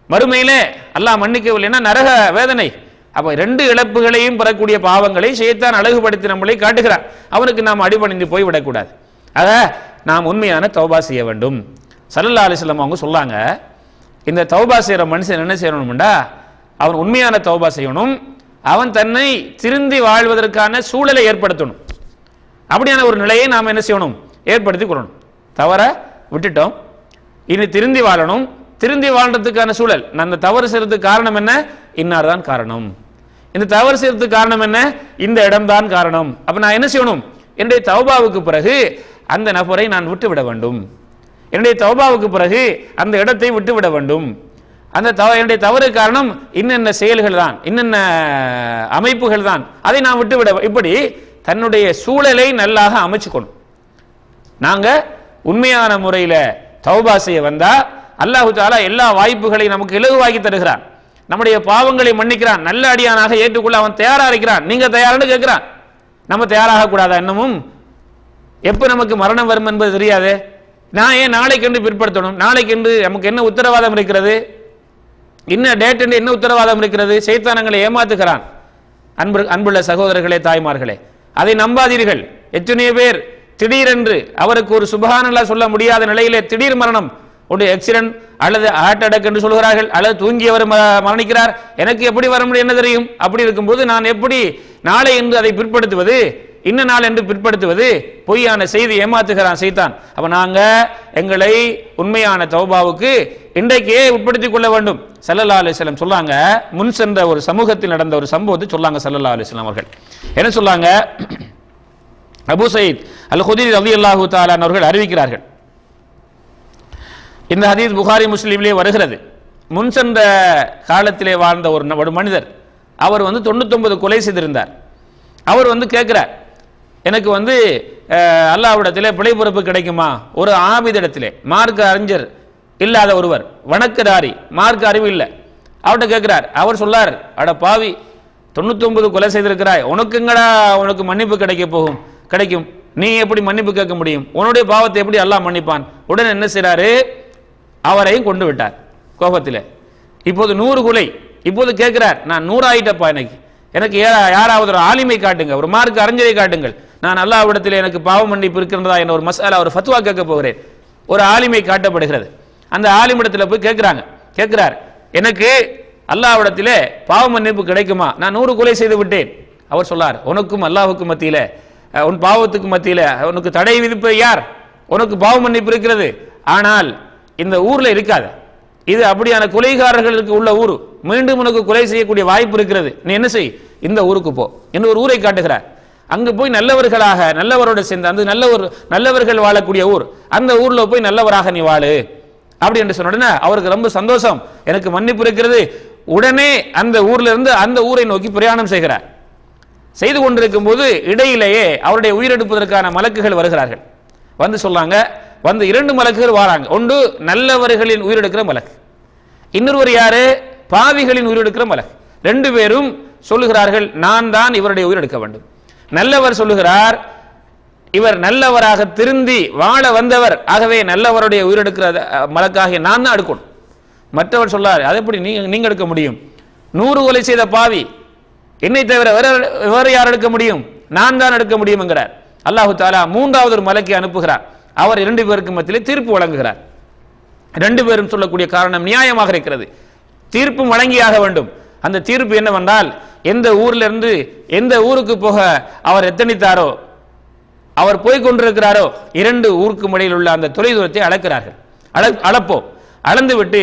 மறுமையிலே அல்லாஹ் மன்னிக்கவில்லைன்னா நரக வேதனை. அப்ப 2 இழப்புகளையும் பெறக்கூடிய பாவங்களை ஷைத்தான் அழகுபடுத்தி நம்மளை காட்டுகிறான். அவனுக்கு நாம் அடிபணிந்து போய் விடக்கூடாது. ஆக நாம் உண்மையான தௌபா செய்ய வேண்டும். ஸல்லல்லாஹு அலைஹி வஸல்லம் அவங்க சொல்லாங்க, இந்த தௌபா செய்கிற மனுஷன் என்ன செய்யணும்டா, அவன் உண்மையான தௌபா செய்யணும். அவன் தன்னை திருந்தி வாழ்வதற்கான சூழலை ஏற்படுத்தணும். அப்படியான ஒரு நிலையை நாம் என்ன செய்யணும்? ஏற்படுத்தி கொள்ளணும். தவற விட்டுட்டோம், இனி திருந்தி வாழணும். திருந்தி வாழ்றதுக்கான சூழல். அந்த தவறு செய்யறதுக்கு காரணம் என்ன? இன்னார் தான் காரணம். இந்த தவறு செய்யறதுக்கு காரணம் என்ன? இந்த இடம் தான் காரணம். அப்ப நான் என்ன செய்யணும்? என்னுடைய தௌபாவுக்கு பிறகு அந்த நபரை நான் விட்டுவிட வேண்டும். என்னுடைய தௌபாவுக்கு பிறகு அந்த இடத்தை விட்டுவிட வேண்டும். அந்த என்னுடைய தவறு காரணம் இன்னென்ன செயல்கள் தான், இன்னென்ன அமைப்புகள் தான், அதை நான் விட்டுவிட. இப்படி தன்னுடைய சூழலை நல்லாக அமைச்சுக்கணும். நாங்க உண்மையான முறையில் தௌபா செய்ய வந்தா அல்லாஹு தஆலா எல்லா வாய்ப்புகளையும் நமக்கு இலகுவாக்கி தருகிறான். நம்முடைய பாவங்களை மன்னிக்கிறான். நல்ல அடியானாக ஏற்றுக்கொள்ள அவன் தயாரா இருக்கிறான். நீங்க தயாரான்னு கேட்கிறான். நம்ம தயாராக கூடாதா? இன்னமும் எப்ப நமக்கு மரணம் வரும் என்பது தெரியாது. நான் ஏன் நாளைக்கென்று பிற்படுத்தணும்? நாளைக்கென்று நமக்கு என்ன உத்தரவாதம் இருக்கிறது? இன்ன டேட் என்று என்ன உத்தரவாதம் இருக்கிறது? சைத்தானங்களை ஏமாத்துகிறான். அன்புள்ள சகோதரர்களே, தாய்மார்களே, அதை நம்பாதீர்கள். எத்தனையோ பேர் திடீரென்று அவருக்கு ஒரு சுப்ஹானல்லாஹ் சொல்ல முடியாத நிலையிலே திடீர் மரணம், ஒரு ஆக்சிடென்ட் அல்லது ஹார்ட் அட்டாக் என்று சொல்கிறார்கள், அல்லது தூங்கியவர் மரணிக்கிறார். எனக்கு எப்படி வர முடியும்? என்ன தெரியும்? அப்படி இருக்கும்போது நான் எப்படி நாளை என்று அதை பிற்படுத்துவது? இன்ன நாள் என்று பிற்படுத்துவது? பொய்யான செய்தி ஏமாத்துகிறான் சைத்தான். அப்ப நாங்க எங்களை உண்மையான தௌபாவுக்கு இன்றைக்கே உட்படுத்திக் கொள்ள வேண்டும். ஸல்லல்லாஹு அலைஹி வஸல்லம் சொல்லாங்க, முன் சென்ற ஒரு சமூகத்தில் நடந்த ஒரு சம்பவத்தை சொல்லாங்க ஸல்லல்லாஹு அலைஹி வஸல்லம் அவர்கள். என்ன சொல்லாங்க? அபூ சயீத் அல் குத்ரி ரலியல்லாஹு தஆலா அவர்கள் அறிவிக்கிறார்கள். இந்த ஹதீஸ் புகாரி முஸ்லிமிலே வருகிறது. முன் சென்ற காலத்திலே வாழ்ந்த ஒரு மனிதர், அவர் 99 கொலை செய்திருந்தார். அவர் கேட்கிறார், எனக்கு அல்லாஹ்விடத்திலே பிழை பொறுப்பு கிடைக்குமா? ஒரு ஆபிதிடத்திலே, மார்க்க அறிஞர் இல்லாத ஒருவர், வணக்கதாரி, மார்க்க அறிவு இல்லை, அவர்கிட்ட கேட்கிறார். அவர் சொல்லார், அட பாவி, 99 கொலை செய்திருக்கிறாய், உனக்கு மன்னிப்பு கிடைக்கும். நீ எப்படி மன்னிப்பு கேட்க முடியும்? உன்னுடைய பாவத்தை எப்படி அல்லாஹ் மன்னிப்பான்? உடனே என்ன செய்றாரு? அவரையும் கொண்டு விட்டார் கோபத்திலே. இப்போது 100 கொலை. இப்போது கேட்கிறார், நான் 100 ஆயிட்டப்பா, எனக்கு யாராவது ஒரு ஆலிமை காட்டுங்க, ஒரு மார்க்க அறிஞரை காட்டுங்கள், நான் அல்லாஹ்விடத்தில் எனக்கு பாவ மன்னிப்பு இருக்கின்றதா என்ற ஒரு மசாலா, ஒரு ஃபத்வா கேட்க போகிறேன். ஒரு ஆலிமை காட்டப்படுகிறது. அந்த ஆலிமிடத்தில் போய் கேட்கிறார், எனக்கு அல்லாஹ்விடத்திலே பாவ மன்னிப்பு கிடைக்குமா? நான் 100 கொலை செய்து விட்டேன். அவர் சொல்லார், உனக்கும் அல்லாஹ்வுக்கும் மத்தியில, உன் பாவத்துக்கு மத்தியில உனக்கு தடை விதிப்பது யார்? உனக்கு பாவ மன்னிப்பு இருக்கிறது, ஆனால் இந்த ஊர்ல இருக்காது. இது அப்படியான கொலைகாரர்களுக்கு உள்ள ஊர். மீண்டும் உனக்கு கொலை செய்யக்கூடிய வாய்ப்பு இருக்கிறது. நீ என்ன செய்? இந்த ஊருக்கு போ என்று ஒரு ஊரை காட்டுகிறார். அங்கு போய் நல்லவர்களாக, நல்லவரோட சேர்ந்து, அந்த நல்லவர்கள் வாழக்கூடிய ஊர், அந்த ஊர்ல போய் நல்லவராக நீ வாழு அப்படி என்று சொன்ன உடனே அவருக்கு ரொம்ப சந்தோஷம், எனக்கு மன்னிப்பு இருக்கிறது. உடனே அந்த ஊர்ல இருந்து அந்த ஊரை நோக்கி பிரயாணம் செய்கிறார். செய்து கொண்டிருக்கும் போது இடையிலேயே அவருடைய உயிரெடுப்பதற்கான மலக்குகள் வருகிறார்கள். சொல்லாங்க, 2 மலக்குகள் வராங்க. ஒன்று நல்லவர்களின் உயிரெடுக்கிற மலக்கு, இன்னொருவர் யாரு? பாவிகளின் உயிரெடுக்கிற மலக்கு. 2 பேரும் சொல்லுகிறார்கள், நான் தான் இவருடைய உயிரெடுக்க வேண்டும். நல்லவர் சொல்லுகிறார், இவர் நல்லவராக திருந்தி வாழ வந்தவர், ஆகவே நல்லவருடைய உயிரெடுக்கிற மலக்காக நான் தான் எடுக்கணும். மற்றவர் சொல்லார், அதை எப்படி நீங்க எடுக்க முடியும்? 100 கொலை செய்த பாவி, என்னை தவிர வேற யார் எடுக்க முடியும்? நான் தான் எடுக்க முடியும் என்கிறார். அல்லாஹு தஆலா 3வது ஒரு மலக்கை அனுப்புகிறார். அவர் 2 பேருக்கு மத்தியிலே தீர்ப்பு வழங்குகிறார். 2 பேரும் சொல்லக்கூடிய காரணம் நியாயமாக இருக்கிறது. தீர்ப்பும் வழங்கியாக வேண்டும். அந்த தீர்ப்பு என்னவென்றால், எந்த ஊர்ல இருந்து எந்த ஊருக்கு போக அவர் எத்தனித்தாரோ, அவர் போய்கொண்டிருக்கிறாரோ, 2 ஊருக்கு இடையில் உள்ள அந்த தொலைதூரத்தை அளக்கிறார்கள். அளப்போம். அளந்து விட்டு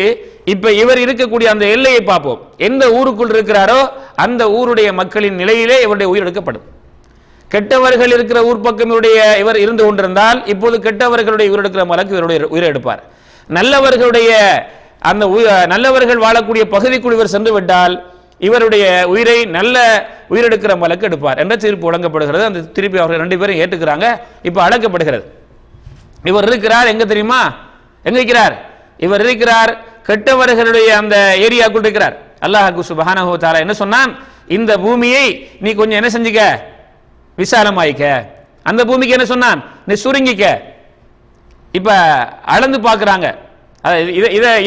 இப்ப இவர் இருக்கக்கூடிய அந்த எல்லையை பார்ப்போம். எந்த ஊருக்குள் இருக்கிறாரோ அந்த ஊருடைய மக்களின் நிலையிலே இவருடைய உயிர் எடுக்கப்படும். கெட்டவர்கள் இருக்கிற ஊர் பக்கம் இவர் இருந்து கொண்டிருந்தால் இப்போது கெட்டவர்களுடைய உயிர் எடுக்கிற மலக்கு இவருடைய உயிரை எடுப்பார். நல்லவர்களுடைய அந்த நல்லவர்கள் வாழக்கூடிய பகுதிக்குள் இவர் சென்று விட்டால் இவருடைய உயிரை நல்ல உயிரெடுக்கிற மலக்கு எடுப்பார் என்ற தீர்ப்பு வழங்கப்படுகிறது. அந்த திருப்பி அவர்கள் 2 பேரும் ஏற்றுக்கிறாங்க. இப்ப அழைக்கப்படுகிறது. இவர் இருக்கிறார் எங்க தெரியுமா? எங்க இருக்கிறார்? இவர் இருக்கிறார் கெட்டவர்களுடைய அந்த ஏரியாக்குள் இருக்கிறார். அல்லாஹ் சுப்ஹானஹு வ தஆலா என்ன சொன்னான்? இந்த பூமியை நீ கொஞ்சம் என்ன செஞ்சுக்க, விசாலமாயிக்க. அந்த பூமிக்கு என்ன சொன்னான்? நீ சுருங்கிக்க. இப்ப அளந்து பார்க்கறாங்க.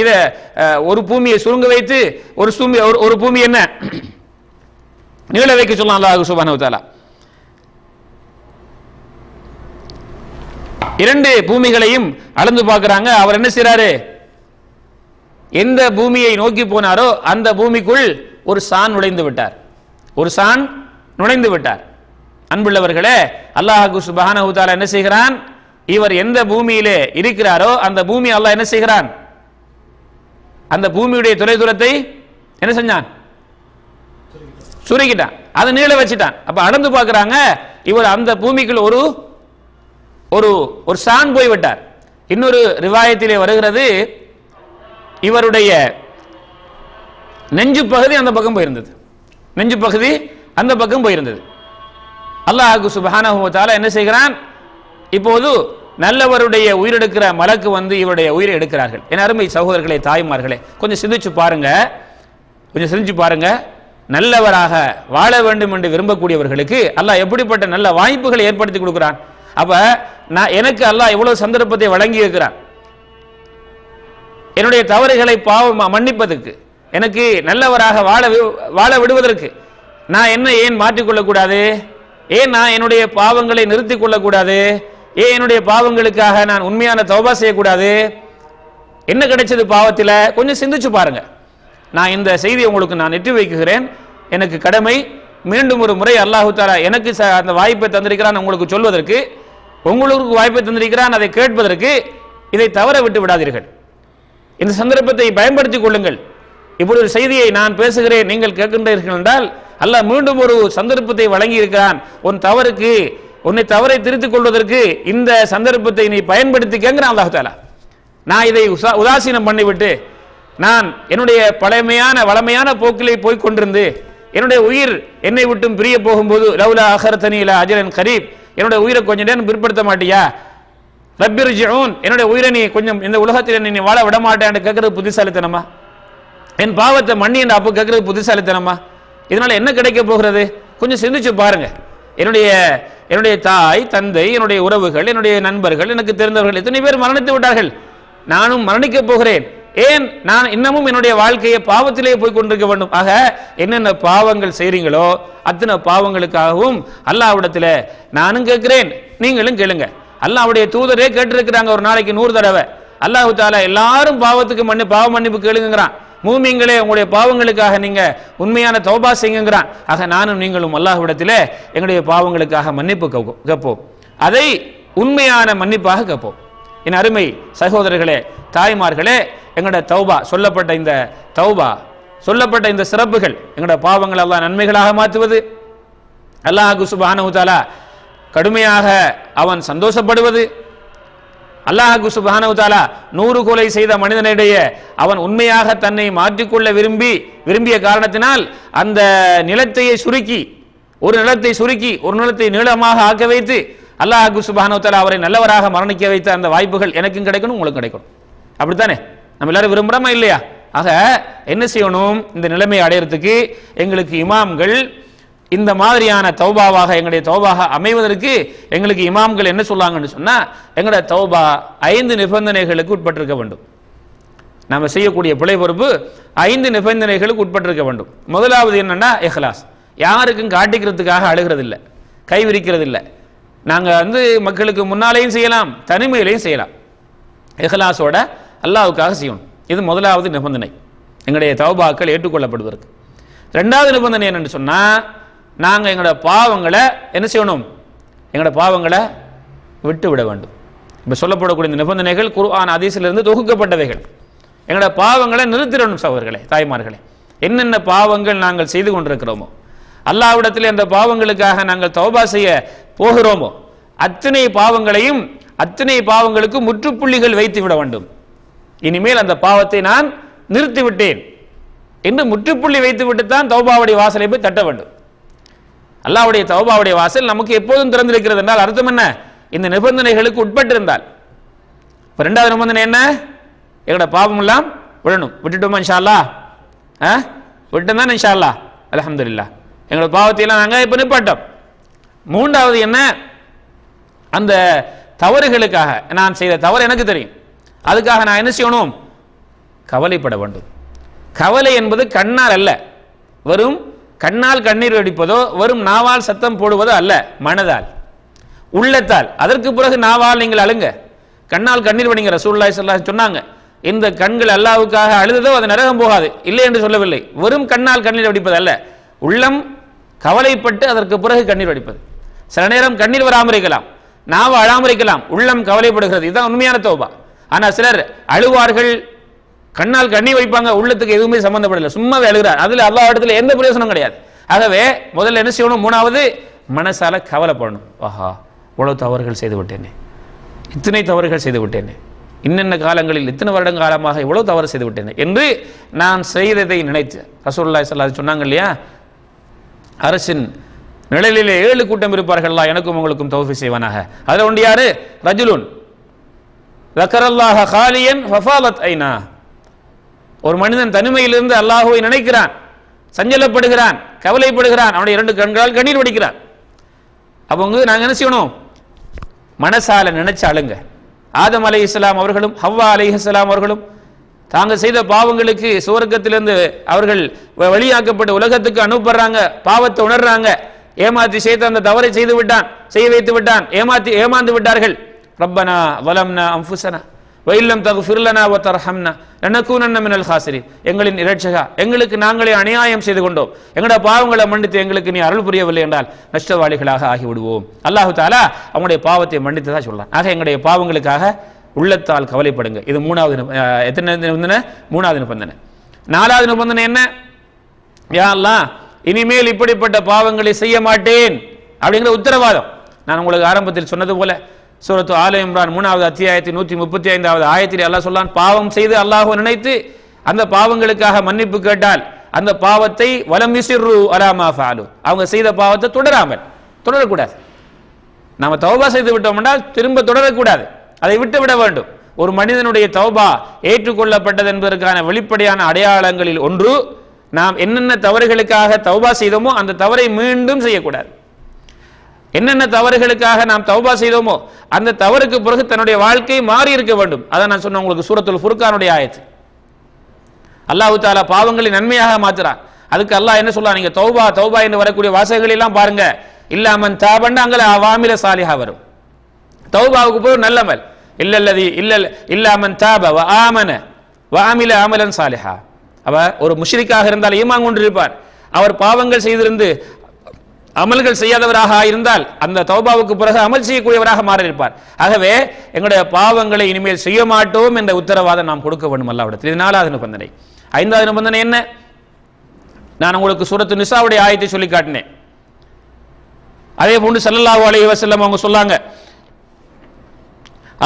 இத ஒரு பூமியை சுருங்க வைத்து ஒரு பூமி என்ன நீள வைக்க சொல்லலாம் அல்லாஹ் சுப்ஹானஹு வ தஆலா. 2 பூமிகளையும் அளந்து பார்க்கறாங்க. அவர் என்ன செய்றாரு? எந்த பூமியை நோக்கி போனாரோ அந்த பூமிக்குள் ஒரு சான் நுழைந்து விட்டார். ஒரு சான் நுழைந்து விட்டார். அன்புள்ளவர்களே, அல்லாஹ் சுப்ஹானஹு வ தஆலா என்ன செய்கிறான்? இவர் எந்த பூமியிலே இருக்கிறாரோ அந்த பூமி அல்லாஹ் என்ன செய்கிறான்? அந்த பூமியுடைய தொலைதூரத்தை என்ன செஞ்சான்? சுருக்கிட்டான், அதை நீள வச்சுட்டான். அப்ப அளந்து பார்க்கறாங்க, இவர் அந்த பூமிக்குள் ஒரு ஒரு ஒரு சான் போய் விட்டார். இன்னொரு ரிவாயத்திலே வருகிறது, இவருடைய நெஞ்சு பகுதி அந்த பக்கம் போயிருந்தது. நெஞ்சு பகுதி அந்த பக்கம் போயிருந்தது. அல்லாஹ் சுப்ஹானஹு வ தஆலா என்ன செய்கிறான்? இப்போது நல்லவருடைய உயிரெடுக்கிற மலக்கு வந்து இவருடைய உயிரை எடுக்கிறார்கள். என் அருமை சகோதரர்களே, தாய்மார்களே, கொஞ்சம் சிந்திச்சு பாருங்க, கொஞ்சம் சிந்திச்சு பாருங்க. நல்லவராக வாழ வேண்டும் என்று விரும்பக்கூடியவர்களுக்கு அல்லாஹ் எப்படிப்பட்ட நல்ல வாய்ப்புகளை ஏற்படுத்தி கொடுக்கிறான். அப்ப எனக்கு அல்லாஹ் எவ்வளவு சந்தர்ப்பத்தை வழங்கி இருக்கிறான். என்னுடைய தவறுகளை மன்னிப்பதற்கு, எனக்கு நல்லவராக வாழ விடுவதற்கு நான் என்ன ஏன் மாற்றிக்கொள்ளக்கூடாது? ஏன் நான் என்னுடைய பாவங்களை நிறுத்திக் கொள்ளக்கூடாது? ஏன் என்னுடைய பாவங்களுக்காக நான் உண்மையான தௌபா செய்யக்கூடாது? என்ன கிடைச்சது பாவத்தில்? கொஞ்சம் சிந்திச்சு பாருங்க. நான் இந்த செய்தியை உங்களுக்கு நான் எட்டி வைக்கிறேன். எனக்கு கடமை மீண்டும் ஒரு முறை அல்லாஹ் தஆலா எனக்கு அந்த வாய்ப்பை தந்திருக்கிறான் உங்களுக்கு சொல்வதற்கு, உங்களுக்கு வாய்ப்பை தந்திருக்கிறான் அதை கேட்பதற்கு. இதை தவற விட்டு விடாதீர்கள். இந்த சந்தர்ப்பத்தை பயன்படுத்திக் கொள்ளுங்கள். இப்படி ஒரு செய்தியை நான் பேசுகிறேன், நீங்கள் கேட்கின்றீர்கள் என்றால் அல்லாஹ் மீண்டும் ஒரு சந்தர்ப்பத்தை வழங்கி இருக்கிறான். உன்னை தவறை திருத்திக் கொள்வதற்கு இந்த சந்தர்ப்பத்தை நீ பயன்படுத்திக்கங்கிற அல்லாஹ் தஆலா. நான் இதை உதாசீனம் பண்ணிவிட்டு நான் என்னுடைய பழமையான வளமையான போக்கிலே போய் கொண்டிருந்து என்னுடைய உயிர் என்னை விட்டும் பிரிய போகும்போது லவ்லா அஹர்தனி இலா அஜலின் கரீப், என்னுடைய உயிரை கொஞ்சம் நேரம் பிற்படுத்த மாட்டியா? ரப்பிர்ஜிஊன், என்னுடைய உயிரை நீ கொஞ்சம் இந்த உலகத்தில் நீ வாழ விட மாட்டேன்னு கேட்கறது புத்திசாலித்தனமா? என் பாவத்தை மன்னி என்று அப்போ கேட்கறது புத்திசாலித்தனமா? இதனால என்ன கிடைக்க போகிறது? கொஞ்சம் சிந்திச்சு பாருங்க. என்னுடைய தாய் தந்தை, என்னுடைய உறவுகள், என்னுடைய நண்பர்கள், எனக்கு தெரிந்தவர்கள் எத்தனை பேர் மரணித்து விட்டார்கள். நானும் மரணிக்க போகிறேன். ஏன் நான் இன்னமும் என்னுடைய வாழ்க்கையை பாவத்திலே போய் கொண்டிருக்க வேண்டும்? ஆக என்னென்ன பாவங்கள் செய்றீங்களோ அத்தனை பாவங்களுக்காகவும் அல்லாஹ்விடத்தில் நானும் கேட்கிறேன், நீங்களும் கேளுங்க. அல்லாஹ்வுடைய தூதரே கேட்டிருக்கிறாங்க ஒரு நாளைக்கு 100 தடவை. அல்லாஹ் தஆலா எல்லாரும் பாவத்துக்கு பாவ மன்னிப்பு கேளுங்கிறான். மூமின்களே, உங்களுடைய பாவங்களுக்காக நீங்க உண்மையான தௌபா செய்யுங்கிறான். ஆக நானும் நீங்களும் அல்லாஹ்விடத்தில் எங்களுடைய பாவங்களுக்காக மன்னிப்பு கேட்போம். அதை உண்மையான மன்னிப்பாக கேட்போம். என் அருமை சகோதரர்களே, தாய்மார்களே, எங்களுடைய தௌபா சொல்லப்பட்ட இந்த தௌபா சொல்லப்பட்ட இந்த சிறப்புகள் எங்களுடைய பாவங்கள் அல்லாஹ் நன்மைகளாக மாற்றுவது, அல்லாஹ் சுப்ஹானஹு வ தஆலா கடுமையாக அவன் சந்தோஷப்படுவது, அல்லாஹ் சுப்ஹானஹு வ தஆலா 100 கொலை செய்த மனிதனிடையே அவன் உண்மையாக தன்னை மாற்றிக்கொள்ள விரும்பிய காரணத்தினால் அந்த நிலத்தையே சுருக்கி ஒரு நிலத்தை நீளமாக ஆக்க வைத்து அல்லாஹ் சுப்ஹானஹு வ தஆலா அவரை நல்லவராக மரணிக்க வைத்த அந்த வாய்ப்புகள் எனக்கும் கிடைக்கணும், உங்களுக்கு கிடைக்கணும். அப்படித்தானே நம்ம எல்லாரும் விரும்புறோமா இல்லையா? ஆக என்ன செய்யணும்? இந்த நிலைமை அடையிறதுக்கு எங்களுக்கு இமாம்கள் இந்த மாதிரியான தௌபாவாக எங்களுடைய தௌபாக அமைவதற்கு எங்களுக்கு இமாம்கள் என்ன சொல்லாங்கன்னு சொன்னா, எங்களுடைய தௌபா 5 நிபந்தனைகளுக்கு உட்பட்டிருக்க வேண்டும். நாம செய்யக்கூடிய பிழை பொறுப்பு 5 நிபந்தனைகளுக்கு உட்பட்டிருக்க வேண்டும். முதலாவது என்னன்னா இஹ்லாஸ். யாருக்கும் காட்டிக்கிறதுக்காக அழுகிறது இல்லை, கை விரிக்கிறது இல்லை. நாங்க மக்களுக்கு முன்னாலேயும் செய்யலாம், தனிமையிலையும் செய்யலாம். இஹ்லாஸோட அல்லாஹ்வுக்காக செய்யணும். இது முதலாவது நிபந்தனை, எங்களுடைய தௌபாக்கள் ஏற்றுக்கொள்ளப்படுவதற்கு. 2வது நிபந்தனை என்னன்னு சொன்னா, நாங்கள் எங்களோட பாவங்களை என்ன செய்யணும்? எங்களோட பாவங்களை விட்டு விட வேண்டும். இப்போ சொல்லப்படக்கூடிய இந்த நிபந்தனைகள் குர்ஆன் ஹதீஸிலிருந்து தொகுக்கப்பட்டவைகள். எங்களோட பாவங்களை நிறுத்திடணும். சகோதரர்களே, தாய்மார்களே, என்னென்ன பாவங்கள் நாங்கள் செய்து கொண்டிருக்கிறோமோ, அல்லாஹ்விடத்தில் அந்த பாவங்களுக்காக நாங்கள் தௌபா செய்ய போகிறோமோ, அத்தனை பாவங்களுக்கு முற்றுப்புள்ளிகள் வைத்து விட வேண்டும். இனிமேல் அந்த பாவத்தை நான் நிறுத்திவிட்டேன் என்று முற்றுப்புள்ளி வைத்து விட்டு தான் தௌபாவுடைய வாசலை போய் தட்ட வேண்டும். அல்லாஹ்வுடைய தௌபாவுடைய வாசல் நமக்கு எப்போதும் திறந்திருக்கிறது என்றால் அர்த்தம் என்ன? இந்த நிபந்தனைகளுக்கு உட்பட்டிருந்தால். இப்போ 2வது நிபந்தனை என்ன? எங்களோட பாவம் எல்லாம் விடணும். விட்டுட்டோமா? இன்ஷா அல்லாஹ் விட்டோம் தான் இன்ஷா அல்லாஹ், அல்ஹம்துலில்லாஹ். எங்களோட பாவத்தை எல்லாம் நாங்கள் இப்போ நிப்பாட்டோம். 3வது என்ன? அந்த தவறுகளுக்காக நான் செய்த தவறு எனக்கு தெரியும், அதுக்காக நான் என்ன செய்யணும்? கவலைப்பட வேண்டும். கவலை என்பது கண்ணால் அல்ல, வெறும் கண்ணால் கண்ணீர் வெடிப்பதோ வெறும் நாவால் சத்தம் போடுவதோ அல்ல, மனதால் உள்ளத்தால். அதற்கு பிறகு நாவால் நீங்கள் அழுங்க, கண்ணால் கண்ணீர் வடிங்க. ரசூலுல்லாஹி ஸல்லல்லாஹு அலைஹி வஸல்லம் சொன்னாங்க, இந்த கண்கள் அல்லாஹ்வுக்காக அழுததோ அது நரகம் போகாது, இல்லை என்று சொல்லவில்லை. வெறும் கண்ணால் கண்ணீர் வடிப்பது அல்ல, உள்ளம் கவலைப்பட்டு அதற்கு பிறகு கண்ணீர் வடிப்பது. சில நேரம் கண்ணீர் வராமல் இருக்கலாம், நாவ அழாமல் இருக்கலாம், உள்ளம் கவலைப்படுகிறது. இதுதான் உண்மையான தௌபா. ஆனா சிலர் அழுவார்கள், கண்ணால் கண்ணீர் வைப்பாங்க, உள்ளத்துக்கு எதுவுமே சம்பந்தப்படல, சும்மாவே அழுகிறார். அதுல அல்லாஹ் இடத்துல எந்த பிரயோசனம் கிடையாது. ஆகவே முதல்ல என்ன செய்யணும்? மூணாவது, மனசால கவலைப்படணும். ஆஹா, இவ்வளவு தவறுகள் செய்து விட்டேனே, இத்தனை தவறுகள் செய்து விட்டேனே, இன்னென்ன காலங்களில் இத்தனை வருடம் காலமாக இவ்வளவு தவறு செய்து விட்டேனே என்று நான் செய்ததை நினைத்து ரசூலுல்லாஹி ஸல்லல்லாஹு அலைஹி சொன்னாங்க இல்லையா, அரசின் நிழலிலே 7 கூட்டம் இருப்பார்கள், அல்லாஹ் எனக்கும் உங்களுக்கும் தௌஃபீக் செய்வானாக. அதுல ஒன்று யாரு? ரஜுலுன் ذكرல்லாஹ காலியன் ஃபஃபாலத் ஐனா. ஒரு மனிதன் தனிமையிலிருந்து அல்லாஹ்வை நினைக்கிறான், சஞ்சலப்படுகிறான், கவலைப்படுகிறான், அவனுடைய 2 கண்களால் கண்ணீர் வடிக்கிறான். அவங்க நாங்க என்ன செய்யணும்? மனசால நினைச்சு அழுங்க. ஆதம் அலைஹிஸ்ஸலாம் அவர்களும் ஹவ்வா அலைஹிஸ்ஸலாம் அவர்களும் தாங்கள் செய்த பாவங்களுக்கு சுவர்க்கத்திலிருந்து அவர்கள் வெளியாக்கப்பட்டு உலகத்துக்கு அனுப்புறாங்க, பாவத்தை உணர்றாங்க, ஏமாத்தி செய்த அந்த தவறை செய்ய வைத்து விட்டான், ஏமாந்து விட்டார்கள். ரப்பனா வலம்னா அன்ஃபுஸனா வஇல்லம் தக்ஃபிர் லனா வதர்ஹம்னா லனகூனன்ன மினல் காசிரின். எங்களின் இரட்சகா, எங்களுக்கு நாங்களே அநியாயம் செய்து கொண்டோம், எங்களுடைய பாவங்களை மன்னித்து எங்களுக்கு நீ அருள் புரியவில்லை என்றால் நஷ்டவாளிகளாக ஆகிவிடுவோம். அல்லாஹு தஆலா அவங்களுடைய பாவத்தை மன்னித்ததா சொல்லலாம். ஆக எங்களுடைய பாவங்களுக்காக உள்ளத்தால் கவலைப்படுங்க. இது மூணாவது எத்தனை நிபந்தனை? மூணாவது நிபந்தனை. நாலாவது நிபந்தனை என்ன? யா அல்லாஹ், இனிமேல் இப்படிப்பட்ட பாவங்களை செய்ய மாட்டேன் அப்படிங்கிற உத்தரவாதம். நான் உங்களுக்கு ஆரம்பத்தில் சொன்னது போல சூரத்து ஆல இம்ரான் 3வது அத்தியாயத்தின் 135வது ஆயத்தில் அல்லாஹ் சொல்றான், பாவம் செய்து அல்லாஹ்வை நினைத்து அந்த பாவங்களுக்காக மன்னிப்பு கேட்டால் அந்த பாவத்தை வலம் யுஸிர்ரு அலா மா ஃபஅலு, அவங்க செய்த பாவத்தை தொடரக்கூடாது. நாம தௌபா செய்து விட்டோம் என்றால் திரும்ப தொடரக்கூடாது, அதை விட்டு விட வேண்டும். ஒரு மனிதனுடைய தௌபா ஏற்றுக்கொள்ளப்பட்டது என்பதற்கான வெளிப்படையான அடையாளங்களில் ஒன்று, நாம் என்னென்ன தவறுகளுக்காக தௌபா செய்தோமோ அந்த தவறை மீண்டும் செய்யக்கூடாது. என்னென்ன தவறுகளுக்காக நாம் தௌபா செய்தோமோ அந்த தவறுக்கு பிறகு தன்னுடைய வாழ்க்கை மாறி இருக்க வேண்டும். அதான் நான் சொன்ன உங்களுக்கு சூரத்துல் ஃபுர்கானுடைய ஆயத்து. அல்லாஹ் தஆலா பாவங்களை நன்மையாக மாத்துறான். அதுக்கு அல்லாஹ் என்ன சொல்றான்? நீங்க தௌபா என்று வரக்கூடிய வாசகங்கள் எல்லாம் பாருங்க, இல்லாமன் தாபண்ட அங்கல அவாமில சாலிஹா வரும். தௌபாவுக்கு போய் நல்லமல் இல்லாமன் தாப வ ஆமன வ ஆமில அமலன் சாலிஹா. அவர் ஒரு முஷ்ரிக்காக இருந்தால் ஈமான் கொண்டிருப்பார், அவர் பாவங்கள் செய்திருந்து அமல்கள் செய்யாதவராக இருந்தால் அந்த தௌபாவுக்கு பிறகு அமல் செய்யக்கூடியவராக மாறியிருப்பார். ஆகவே எங்களுடைய பாவங்களை இனிமேல் செய்ய மாட்டோம் என்ற உத்தரவாதம் நாம் கொடுக்க வேண்டும் அல்லாஹ்விடத்தில். இது 4வது நிபந்தனை. 5வது நிபந்தனை என்ன? நான் உங்களுக்கு சூரத்து நிசாவுடைய ஆயத்தை சொல்லி காட்டினேன். அதே போன்று ஸல்லல்லாஹு அலைஹி வஸல்லம் அவங்க சொன்னாங்க,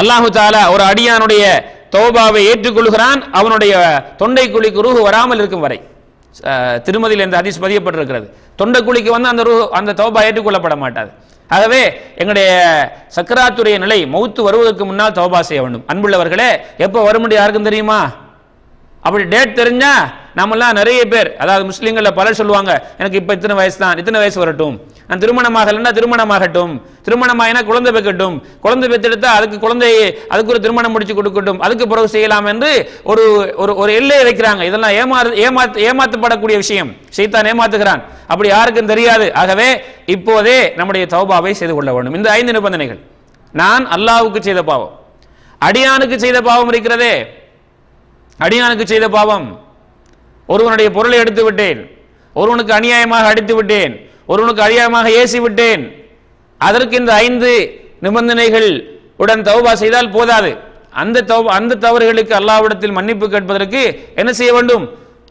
அல்லாஹு தஆலா ஒரு அடியானுடைய தௌபாவை ஏற்றுக்கொள்கிறான் அவனுடைய தொண்டை குழிக்கு ரூஹ் வராமல் இருக்கும் வரை. திருமதியில் இந்த ஹதீஸ் பதியப்பட்டிருக்கிறது. தொண்டை குழிக்கு வந்து அந்த தௌபா ஏற்றுக்கொள்ளப்பட மாட்டாது. ஆகவே எங்களுடைய சக்கராத்துடைய நிலை மௌத்து வருவதற்கு முன்னால் தௌபா செய்ய வேண்டும். அன்புள்ளவர்களே, எப்போ வரும் என்று யாருக்கும் தெரியுமா? அப்படி டேட் தெரிஞ்சா நம்மெல்லாம் நிறைய பேர், அதாவது முஸ்லீம்களில் பலர் சொல்லுவாங்க, எனக்கு இப்போ இத்தனை வயசு தான், இத்தனை வயசு வரட்டும், நான் திருமணமாகலைன்னா திருமணமாகட்டும், திருமணமாயினா குழந்தை பெக்கட்டும், குழந்தை பெற்றெடுத்தா அதுக்கு ஒரு திருமணம் முடிச்சு கொடுக்கட்டும், அதுக்கு பிறகு செய்யலாம் என்று ஒரு ஒரு எல்லையை வைக்கிறாங்க. இதெல்லாம் ஏமாற்றப்படக்கூடிய விஷயம், ஷைத்தான் ஏமாத்துகிறான், அப்படி யாருக்கும் தெரியாது. ஆகவே இப்போதே நம்முடைய தௌபாவை செய்து கொள்ள வேண்டும். இந்த 5 நிபந்தனைகள். நான் அல்லாஹ்வுக்கு செய்த பாவம், அடியானுக்கு செய்த பாவம் இருக்கிறதே, அடியானுக்கு செய்த பாவம், ஒருவனுடைய பொருளை எடுத்து விட்டேன், ஒருவனுக்கு அநியாயமாக அடித்து விட்டேன், ஒருவனுக்கு அநியாயமாக ஏசி விட்டேன், அதற்கு இந்த 5 நிபந்தனைகள் உடன் தௌபா செய்தால் போதாது. அந்த தவறுகளுக்கு அல்லாஹ்விடத்தில் மன்னிப்பு கேட்பதற்கு என்ன செய்ய வேண்டும்?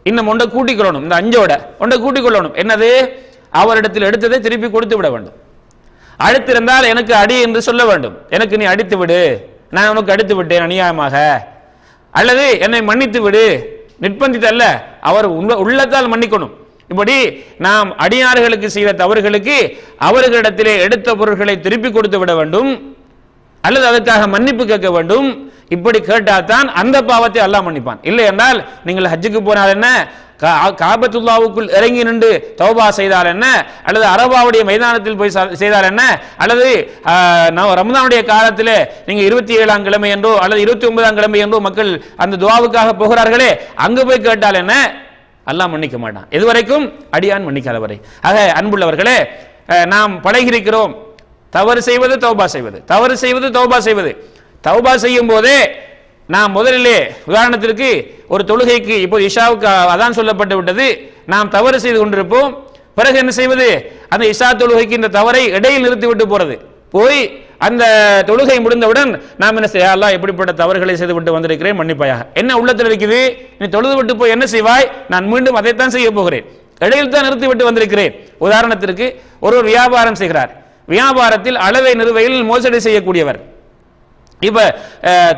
இன்னும் ஒன்றை கூட்டிக் கொள்ளணும். இந்த 5ஓட ஒன்றை கூட்டிக் கொள்ளணும். என்னது? அவரிடத்தில் எடுத்ததை திருப்பி கொடுத்து விட வேண்டும். அடித்திருந்தால் எனக்கு அடி என்று சொல்ல வேண்டும். எனக்கு நீ அடித்து விடு, நான் உனக்கு அடித்து விட்டேன் அநியாயமாக, அல்லது என்னை மன்னித்து விடு, நிர்பந்தித்தல்ல, அவர் உள்ளத்தால் மன்னிக்கணும். இப்படி நாம் அடியார்களுக்கு செய்த தவறுகளுக்கு அவர்களிடத்திலே எடுத்த பொருட்களை திருப்பி கொடுத்து விட வேண்டும், அல்லது அதற்காக மன்னிப்பு கேட்க வேண்டும். இப்படி கேட்டால்தான் அந்த பாவத்தை அல்லாஹ் மன்னிப்பான். இல்லை என்றால் நீங்கள் ஹஜ்ஜுக்கு போனால் என்ன, காபத்துல்லாவுக்குள் இறங்கி நின்று தௌபா செய்தால் என்ன, அல்லது அரபாவுடைய மைதானத்தில் போய் செய்தால் என்ன, அல்லது ரமதானுடைய காலத்தில் நீங்க 27ஆம் கிழமை என்றோ அல்லது 29ஆம் கிழமை என்றோ மக்கள் அந்த துஆவுக்காக போகிறார்களே, அங்கு போய் கேட்டால் என்ன, அல்லாஹ் மன்னிக்க மாட்டான், எதுவரைக்கும் அடியான் மன்னிக்காத வரை. ஆக அன்புள்ளவர்களே, நாம் பழகியிருக்கிறோம் தவறு செய்வது தௌபா செய்வது, தவறு செய்வது தௌபா செய்வது. தௌபா செய்யும் போதே நாம் முதலிலே, உதாரணத்திற்கு ஒரு தொழுகைக்கு இப்போ இஷாவுக்கு அதான் சொல்லப்பட்டு விட்டது, நாம் தவறு செய்து கொண்டிருப்போம், பிறகு என்ன செய்வது? அந்த இஷா தொழுகைக்கு இந்த தவறை இடையில் நிறுத்திவிட்டு போறது. போய் அந்த தொழுகை முடிந்தவுடன் நாம் என்ன செய்ய, அல்லாஹ் எப்படிப்பட்ட தவறுகளை செய்து விட்டு வந்திருக்கிறேன், மன்னிப்பாயாக. என்ன உள்ளத்தில் இருக்குது? நீ தொழுது விட்டு போய் என்ன செய்வாய்? நான் மீண்டும் அதைத்தான் செய்ய போகிறேன், இடையில் தான் நிறுத்தி விட்டு வந்திருக்கிறேன். உதாரணத்திற்கு ஒரு வியாபாரம் செய்கிறார். வியாபாரத்தில் அளவை நிறுவையில் மோசடி செய்யக்கூடியவர். இப்ப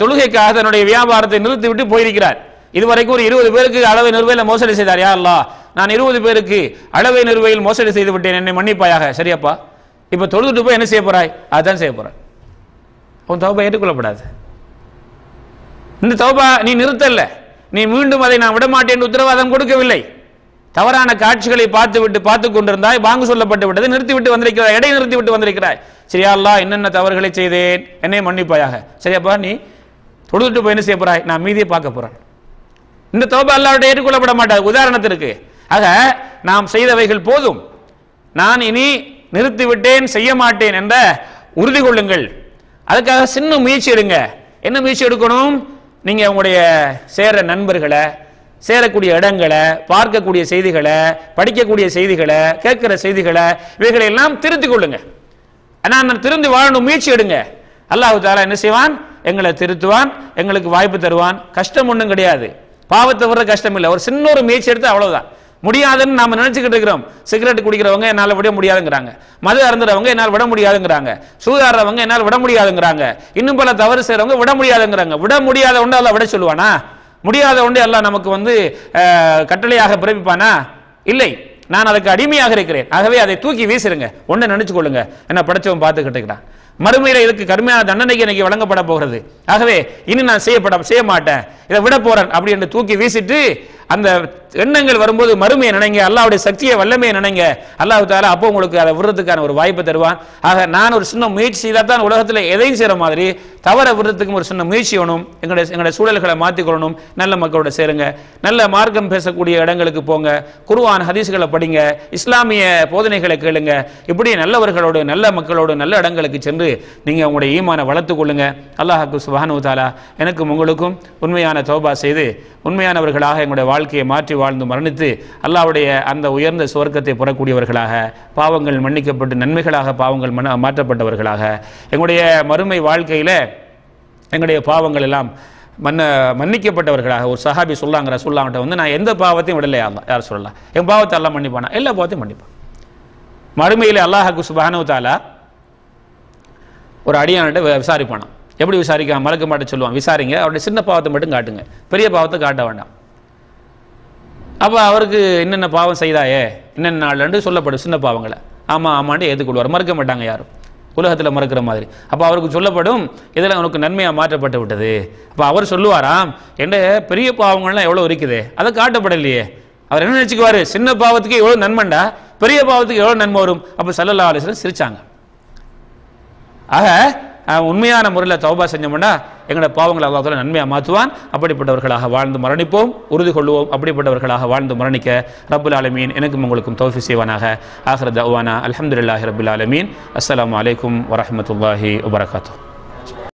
தொழுகைக்காக தன்னுடைய வியாபாரத்தை நிறுத்தி விட்டு போயிருக்கிறார். இதுவரைக்கும் ஒரு 20 பேருக்கு அளவை நிறுவையில் மோசடி செய்தார். யா அல்லாஹ், நான் 20 பேருக்கு அளவை நிறுவையில் மோசடி செய்து விட்டேன், என்னை மன்னிப்பாயாக. சரியாப்பா, இப்ப தொழுதுட்டு போய் என்ன செய்ய போறாய்? அதான் செய்ய போறாய். உன் தௌபா ஏற்றுக்கொள்ளப்படாது. இந்த தௌபா நீ நிறுத்தல்ல, நீ மீண்டும் அதை நான் விடமாட்டேன் என்று உத்தரவாதம் கொடுக்கவில்லை. தவறான காட்சிகளை பார்த்து கொண்டிருந்தாய், பாங்கு சொல்லப்பட்டு விட்டது, நிறுத்திவிட்டு வந்திருக்கிறாய், இடை நிறுத்தி விட்டு வந்திருக்கிறாய். சரியா அல்லாஹ், என்னென்ன தவறுகளை செய்தேன், என்னை மன்னிப்பாயாக. சரியாப்பா, நீ தொழுதுட்டு போய் என்ன செய்ய போறாய்? நான் மீதியை பார்க்க போறேன். இந்த தௌபா அல்லாஹ்விட ஏற்றுக்கொள்ளப்பட மாட்டாது. உதாரணத்திற்கு, ஆக நாம் செய்தவைகள் போதும், நான் இனி நிறுத்திவிட்டேன், செய்ய மாட்டேன் என்ற உறுதி கொள்ளுங்கள். அதுக்காக சின்ன முயற்சி எடுங்க. என்ன முயற்சி எடுக்கணும்? நீங்க உங்களுடைய சேர நண்பர்களை, சேரக்கூடிய இடங்களை, பார்க்கக்கூடிய செய்திகளை, படிக்கக்கூடிய செய்திகளை, கேட்கிற செய்திகளை, இவைகளை எல்லாம் திருத்திக் கொள்ளுங்க. நான் திருந்தி வாழணும் முயற்சி எடுங்க. அல்லாஹ் தஆலா என்ன செய்வான்? எங்களை திருத்துவான், எங்களுக்கு வாய்ப்பு தருவான். கஷ்டம் ஒன்றும் கிடையாது, பாவத்தை வர்ற கஷ்டம் இல்லை. ஒரு சின்ன ஒரு முயற்சி எடுத்து அவ்வளவுதான். முடியாதுன்னு நாம நினைச்சுக்கிட்டு இருக்கிறோம். சிகரெட் குடிக்கிறவங்க என்னால் விட முடியாதுங்கிறாங்க, மது அருந்துறவங்க என்னால் விட முடியாதுங்கிறாங்க, சூதாடுறவங்க என்னால் விட முடியாதுங்கிறாங்க, இன்னும் பல தவறு செய்யறவங்க விட முடியாதுங்கிறாங்க. விட முடியாத ஒன்று அல்லாஹ் விட சொல்லுவானா? முடியாத ஒன்று அல்லாஹ் நமக்கு கட்டளையாக பிறப்பிப்பானா? இல்லை. நான் அதுக்கு அடிமையாக இருக்கிறேன். ஆகவே அதை தூக்கி வீசிருங்க. ஒன்றை நினைச்சு கொள்ளுங்க, என்ன படைச்சவன் பார்த்துக்கிட்டு இருக்கிறான். மறுமையில இதுக்கு கடுமையான தண்டனைக்கு எனக்கு வழங்கப்பட போகிறது. ஆகவே இனி நான் செய்ய மாட்டேன், இதை விட போறேன் அப்படி என்று தூக்கி வீசிட்டு அந்த எண்ணங்கள் வரும்போது மறுமையை நினைங்க, அல்லாஹ்வுடைய சக்தியை வல்லமையை நினைங்க. அல்லாஹ் தஆலா அப்போ உங்களுக்கு அதை விடுறதுக்கான ஒரு வாய்ப்பை தருவான். ஆக நான் ஒரு சின்ன முயற்சி செய்தால் தான் உலகத்தில் எதையும் செய்கிற மாதிரி தவற விடுறதுக்கும் ஒரு சின்ன முயற்சி வேணும். எங்களுடைய சூழல்களை மாற்றிக்கொள்ளணும். நல்ல மக்களோட சேருங்க, நல்ல மார்க்கம் பேசக்கூடிய இடங்களுக்கு போங்க, குர்ஆன் ஹதீஸ்களை படிங்க, இஸ்லாமிய போதனைகளை கேளுங்க. இப்படி நல்லவர்களோடு, நல்ல மக்களோடு, நல்ல இடங்களுக்கு சென்று நீங்க உங்களுடைய ஈமானை வளர்த்து கொள்ளுங்க. அல்லாஹ் சுப்ஹானஹு வ தஆலா எனக்கும் உங்களுக்கும் உண்மையான தௌபா செய்து உண்மையானவர்களாக எங்களுடைய வாழ்க்கையை மாற்றி வாழ்ந்து மரணித்து அல்லாஹ்வுடைய அந்த உயர்ந்த சுவர்க்கத்தை பெறக்கூடியவர்களாக, பாவங்கள் மன்னிக்கப்பட்டு நன்மைகளாக பாவங்கள் மாற்றப்பட்டவர்களாக, எங்களுடைய மறுமை வாழ்க்கையில் எங்களுடைய பாவங்கள் எல்லாம் மன்னிக்கப்பட்டவர்களாக. ஒரு சஹாபி சொல்லாங்க, ரசூலுல்லாஹ்ட்ட நான் எந்த பாவத்தையும் விடலையா அல்லாஹ், யார் சொல்லலாம், என் பாவத்தை எல்லாம் மன்னிப்பானா? எல்லா பாவத்தையும் மன்னிப்பான். மறுமையில் அல்லாஹ் சுப்ஹானஹு வ தஆலா ஒரு அடியான்கிட்ட விசாரிப்பானான். எப்படி விசாரிக்க? மறக்க மாட்ட சொல்லுவான், விசாரிங்க, அவருடைய சின்ன பாவத்தை மட்டும் காட்டுங்க, பெரிய பாவத்தை காட்ட வேண்டாம். அப்போ அவருக்கு என்னென்ன பாவம் செய்தாயே, என்னென்ன நாள்லண்டு சொல்லப்படும் சின்ன பாவங்களை. ஆமாண்டு ஏற்றுக்கொள்வார், மறக்க மாட்டாங்க யாரும், உலகத்தில் மறக்கிற மாதிரி. அப்போ அவருக்கு சொல்லப்படும், இதில் உனக்கு நன்மையாக மாற்றப்பட்டு விட்டது. அப்போ அவர் சொல்லுவாராம், என்ற பெரிய பாவங்கள்லாம் எவ்வளோ இருக்குது, அதை காட்டப்படலையே. அவர் என்ன நினச்சிக்குவார்? சின்ன பாவத்துக்கு எவ்வளோ நன்மைண்டா, பெரிய பாவத்துக்கு எவ்வளோ நன்மை வரும். அப்போ ஸல்லல்லாஹு அலைஹி வஸல்லம் சிரிச்சாங்க. ஆக உண்மையான முறையில் தௌபா செஞ்சோம்னா எங்களோட பாவங்களை அல்லாஹ் தஆலா நன்மையாக மாற்றுவான். அப்படிப்பட்டவர்களாக வாழ்ந்து மரணிப்போம், உறுதி கொள்வோம். அப்படிப்பட்டவர்களாக வாழ்ந்து மரணிக்க ரப்புல் ஆலமீன் எனக்கும் உங்களுக்கும் தௌஃபீக் செய்வானாக. ஆகிர தஅவானா அல்ஹம்துலில்லாஹி ரப்பில் ஆலமீன். அஸ்ஸலாமு அலைக்கும் வரஹ்மத்துல்லாஹி வபரகாத்துஹு.